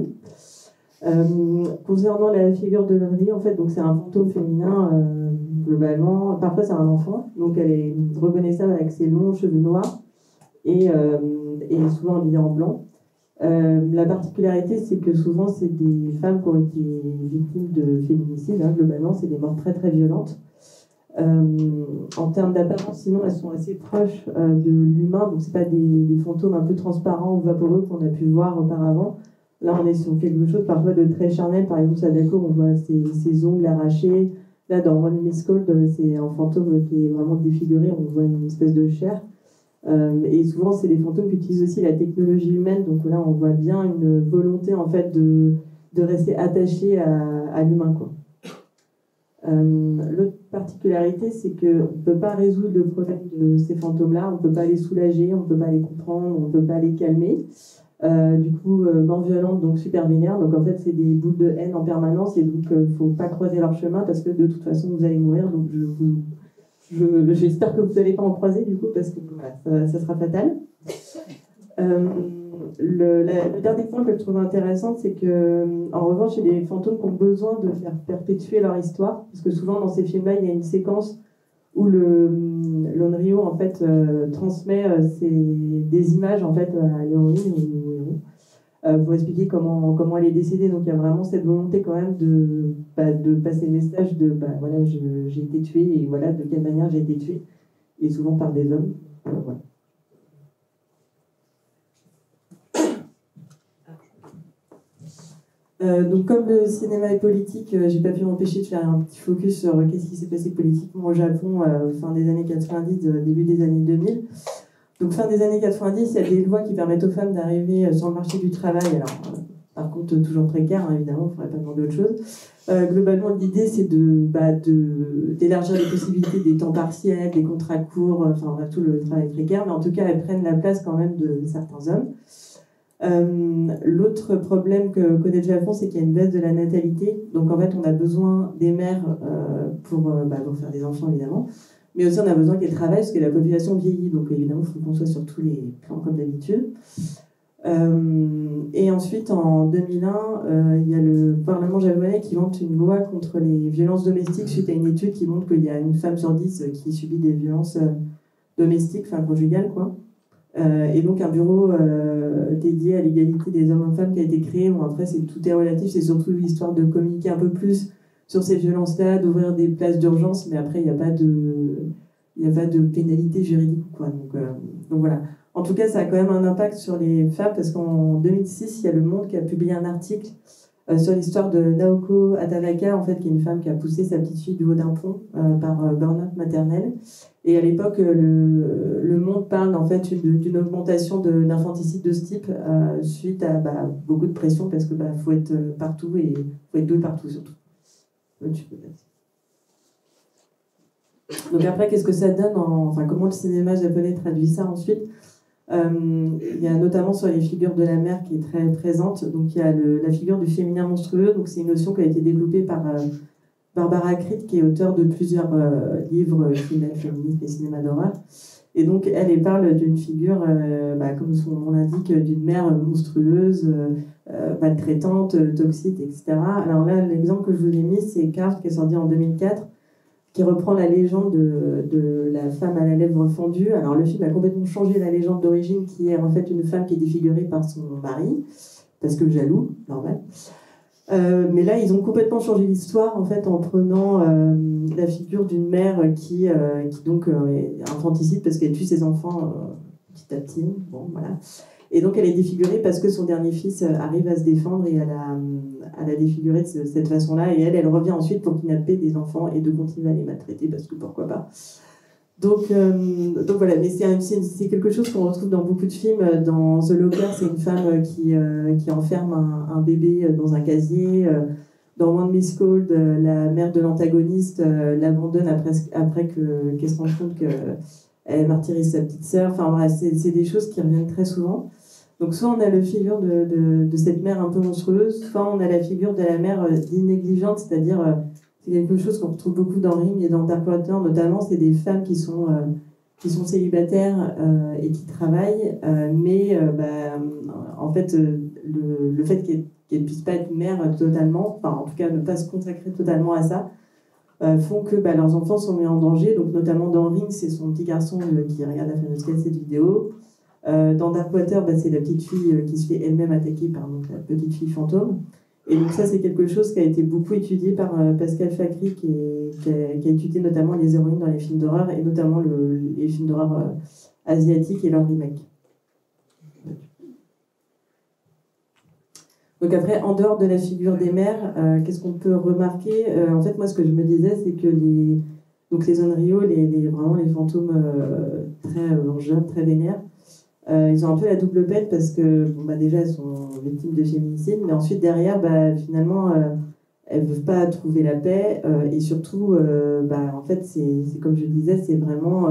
S7: Concernant la figure de l'Onryo, en fait, donc c'est un fantôme féminin globalement. Parfois c'est un enfant, donc elle est reconnaissable avec ses longs cheveux noirs et souvent habillée en blanc. La particularité, c'est que souvent, c'est des femmes qui ont été victimes de féminicide. Globalement, c'est des morts très très violentes. En termes d'apparence, sinon, elles sont assez proches de l'humain. Donc, c'est pas des fantômes un peu transparents ou vaporeux qu'on a pu voir auparavant. Là, on est sur quelque chose parfois de très charnel. Par exemple, Sadako, on voit ses ongles arrachés. Là, dans One Miss Cold, c'est un fantôme qui est vraiment défiguré. On voit une espèce de chair. Et souvent, c'est des fantômes qui utilisent aussi la technologie humaine. Donc là, on voit bien une volonté en fait de rester attaché à l'humain, quoi. L'autre particularité, c'est qu'on ne peut pas résoudre le problème de ces fantômes-là. On ne peut pas les soulager, on ne peut pas les comprendre, on ne peut pas les calmer. Du coup, mort violente, donc super vénère. Donc en fait, c'est des boules de haine en permanence. Et donc, il ne faut pas croiser leur chemin parce que de toute façon, vous allez mourir. Donc j'espère que vous n'allez pas en croiser du coup parce que voilà, ça sera fatal. Le dernier point que je trouve intéressant, c'est que en revanche, il y a des fantômes qui ont besoin de faire perpétuer leur histoire, parce que souvent dans ces films-là, il y a une séquence où l'Onryo en fait transmet des images en fait à l'héroïne ou au héros pour expliquer comment elle est décédée. Donc il y a vraiment cette volonté quand même de passer le message de voilà, j'ai été tuée et voilà de quelle manière j'ai été tuée, et souvent par des hommes. Voilà. Donc comme le cinéma est politique, j'ai pas pu m'empêcher de faire un petit focus sur qu'est-ce qui s'est passé politiquement au Japon fin des années 90, début des années 2000. Donc fin des années 90, il y a des lois qui permettent aux femmes d'arriver sur le marché du travail. Alors par contre toujours précaire, hein, évidemment, il ne faudrait pas demander autre chose. Globalement, l'idée c'est d'élargir les possibilités des temps partiels, des contrats courts, enfin bref, tout le travail précaire, mais en tout cas elles prennent la place quand même de certains hommes. L'autre problème que connaît le Japon, c'est qu'il y a une baisse de la natalité. Donc en fait, on a besoin des mères pour faire des enfants, évidemment. Mais aussi, on a besoin qu'elles travaillent parce que la population vieillit. Donc évidemment, il faut qu'on soit sur tous les plans comme d'habitude. Et ensuite, en 2001, il y a le Parlement japonais qui monte une loi contre les violences domestiques suite à une étude qui montre qu'il y a une femme sur 10 qui subit des violences domestiques, enfin conjugales, quoi. Et donc un bureau dédié à l'égalité des hommes-femmes qui a été créé. Bon, après, tout est relatif, c'est surtout l'histoire de communiquer un peu plus sur ces violences-là, d'ouvrir des places d'urgence, mais après, il n'y a pas de pénalité juridique, quoi. Donc voilà. En tout cas, ça a quand même un impact sur les femmes, parce qu'en 2006, il y a Le Monde qui a publié un article sur l'histoire de Naoko Atanaka, en fait, qui est une femme qui a poussé sa petite fille du haut d'un pont par burn-out maternel. Et à l'époque, le monde parle en fait d'une augmentation d'infanticide de ce type suite à beaucoup de pression parce que faut être partout et faut être doué partout surtout. Donc après, qu'est-ce que ça donne comment le cinéma japonais traduit ça ensuite? Il y a notamment sur les figures de la mère qui est très présente. Donc il y a la figure du féminin monstrueux. Donc c'est une notion qui a été développée par Barbara Creed, qui est auteure de plusieurs livres féministes et cinéma d'horreur. Et donc elle parle d'une figure, comme son nom l'indique, d'une mère monstrueuse, maltraitante, toxique, etc. Alors là, l'exemple que je vous ai mis, c'est Carte, qui est sorti en 2004, qui reprend la légende de la femme à la lèvre fendue. Alors le film a complètement changé la légende d'origine, qui est en fait une femme qui est défigurée par son mari, parce que jaloux, normal. Mais là, ils ont complètement changé l'histoire en fait en prenant la figure d'une mère qui donc est infanticide parce qu'elle tue ses enfants petit à petit. Bon, voilà. Et donc elle est défigurée parce que son dernier fils arrive à se défendre et à la défigurer de cette façon-là. Et elle revient ensuite pour kidnapper des enfants et de continuer à les maltraiter parce que pourquoi pas. Donc voilà, mais c'est quelque chose qu'on retrouve dans beaucoup de films. Dans The Locker, c'est une femme qui enferme un bébé dans un casier. Dans One Miss Called, la mère de l'antagoniste l'abandonne après qu'elle se rende compte qu'elle martyrise sa petite sœur. Enfin bref, c'est des choses qui reviennent très souvent. Donc soit on a la figure de cette mère un peu monstrueuse, soit on a la figure de la mère dite négligente, c'est-à-dire c'est quelque chose qu'on retrouve beaucoup dans Ring et dans Darkwater notamment. C'est des femmes qui sont célibataires et qui travaillent, mais en fait le fait qu'elles ne puissent pas être mères totalement, enfin en tout cas ne pas se consacrer totalement à ça, font que leurs enfants sont mis en danger. Donc notamment dans Ring, c'est son petit garçon qui regarde la fameuse cassette vidéo. Dans Darkwater, c'est la petite fille qui se fait elle-même attaquer par la petite fille fantôme. Et donc ça, c'est quelque chose qui a été beaucoup étudié par Pascal Fakry, qui a étudié notamment les héroïnes dans les films d'horreur, et notamment les films d'horreur asiatiques et leurs remakes. Donc après, en dehors de la figure des mères, qu'est-ce qu'on peut remarquer? En fait, moi, ce que je me disais, c'est que les Onryo, vraiment les fantômes très vengeurs, très vénères, ils ont un peu la double peine parce que déjà elles sont victimes de féminicide, mais ensuite derrière finalement elles ne peuvent pas trouver la paix et surtout en fait c'est comme je disais, c'est vraiment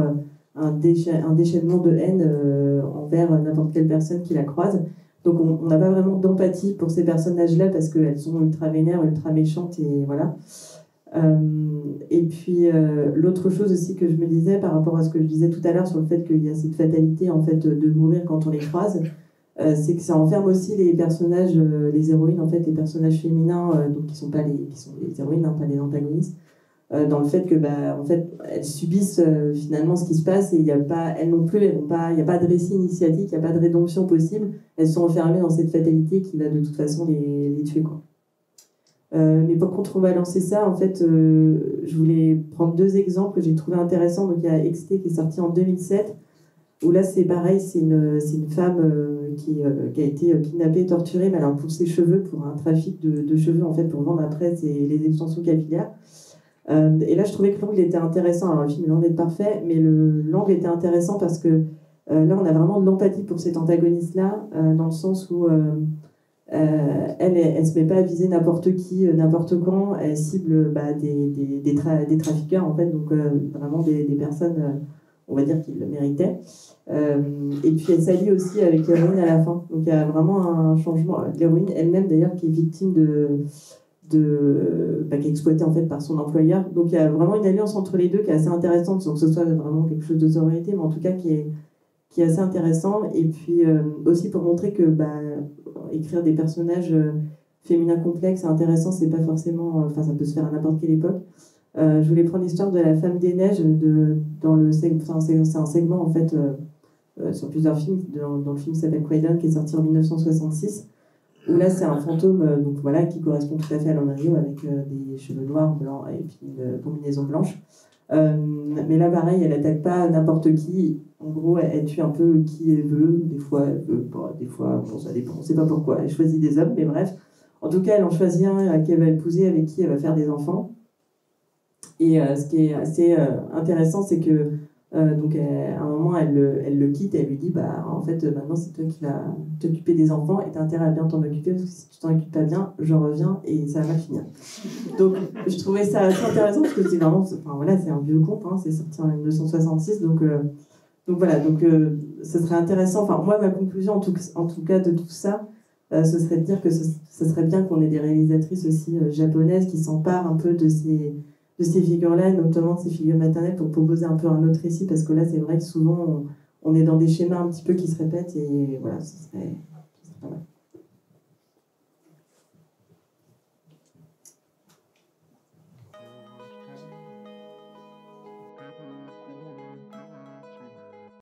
S7: un déchaînement de haine envers n'importe quelle personne qui la croise. Donc on n'a pas vraiment d'empathie pour ces personnages-là parce qu'elles sont ultra vénères, ultra méchantes et voilà. Et puis l'autre chose aussi que je me disais par rapport à ce que je disais tout à l'heure sur le fait qu'il y a cette fatalité en fait de mourir quand on les croise, c'est que ça enferme aussi les personnages, les héroïnes en fait, les personnages féminins donc qui sont les héroïnes, hein, pas les antagonistes, dans le fait que en fait elles subissent finalement ce qui se passe et il y a pas, elles non plus, il n'y a pas de récit initiatique, il n'y a pas de rédemption possible, elles sont enfermées dans cette fatalité qui va de toute façon les tuer quoi. Mais pour contrebalancer ça, en fait, je voulais prendre deux exemples que j'ai trouvé intéressants. Donc il y a XT qui est sorti en 2007, où là c'est pareil, c'est une femme qui a été kidnappée, torturée, mais alors pour ses cheveux, pour un trafic de cheveux en fait, pour vendre après les extensions capillaires. Et là je trouvais que l'angle était intéressant. Alors le film est loin d'être parfait, mais l'angle était intéressant parce que là on a vraiment de l'empathie pour cet antagoniste-là, dans le sens où elle se met pas à viser n'importe qui, n'importe quand. Elle cible des trafiqueurs en fait, donc vraiment des personnes, on va dire, qui le méritaient. Et puis elle s'allie aussi avec l'héroïne à la fin. Donc il y a vraiment un changement. L'héroïne elle-même d'ailleurs qui est victime qui est exploitée en fait par son employeur. Donc il y a vraiment une alliance entre les deux qui est assez intéressante, sans que ce soit vraiment quelque chose de sororité, mais en tout cas qui est assez intéressant. Et puis aussi pour montrer que écrire des personnages féminins complexes et intéressants, c'est pas forcément, ça peut se faire à n'importe quelle époque. Je voulais prendre l'histoire de la Femme des Neiges c'est un segment en fait sur plusieurs films, dans le film qui s'appelle Quaidon, qui est sorti en 1966, où là c'est un fantôme qui correspond tout à fait à l'Onryo, avec des cheveux noirs, blancs et puis une combinaison blanche. Mais là pareil, elle attaque pas n'importe qui. En gros, elle tue un peu qui elle veut. Des fois elle veut pas, des fois ça dépend, on sait pas pourquoi. Elle choisit des hommes, mais bref, En tout cas, elle en choisit un qu'elle va épouser, avec qui elle va faire des enfants. Et ce qui est assez intéressant, c'est que donc à un moment, elle le quitte et elle lui dit bah, en fait, maintenant, c'est toi qui vas t'occuper des enfants et t'as intérêt à bien t'en occuper parce que si tu t'en occupes pas bien, je reviens et ça va mal finir. Donc, je trouvais ça assez intéressant parce que c'est vraiment, enfin voilà, c'est un vieux conte, hein, c'est sorti en 1966. Donc voilà, ce serait intéressant. Enfin, moi, ma conclusion, en tout cas, de tout ça, ce serait de dire que ce serait bien qu'on ait des réalisatrices aussi japonaises qui s'emparent un peu de ces figures-là, notamment de ces figures maternelles, pour proposer un peu un autre récit, parce que là, c'est vrai que souvent, on est dans des schémas un petit peu qui se répètent, et voilà, ce serait pas mal.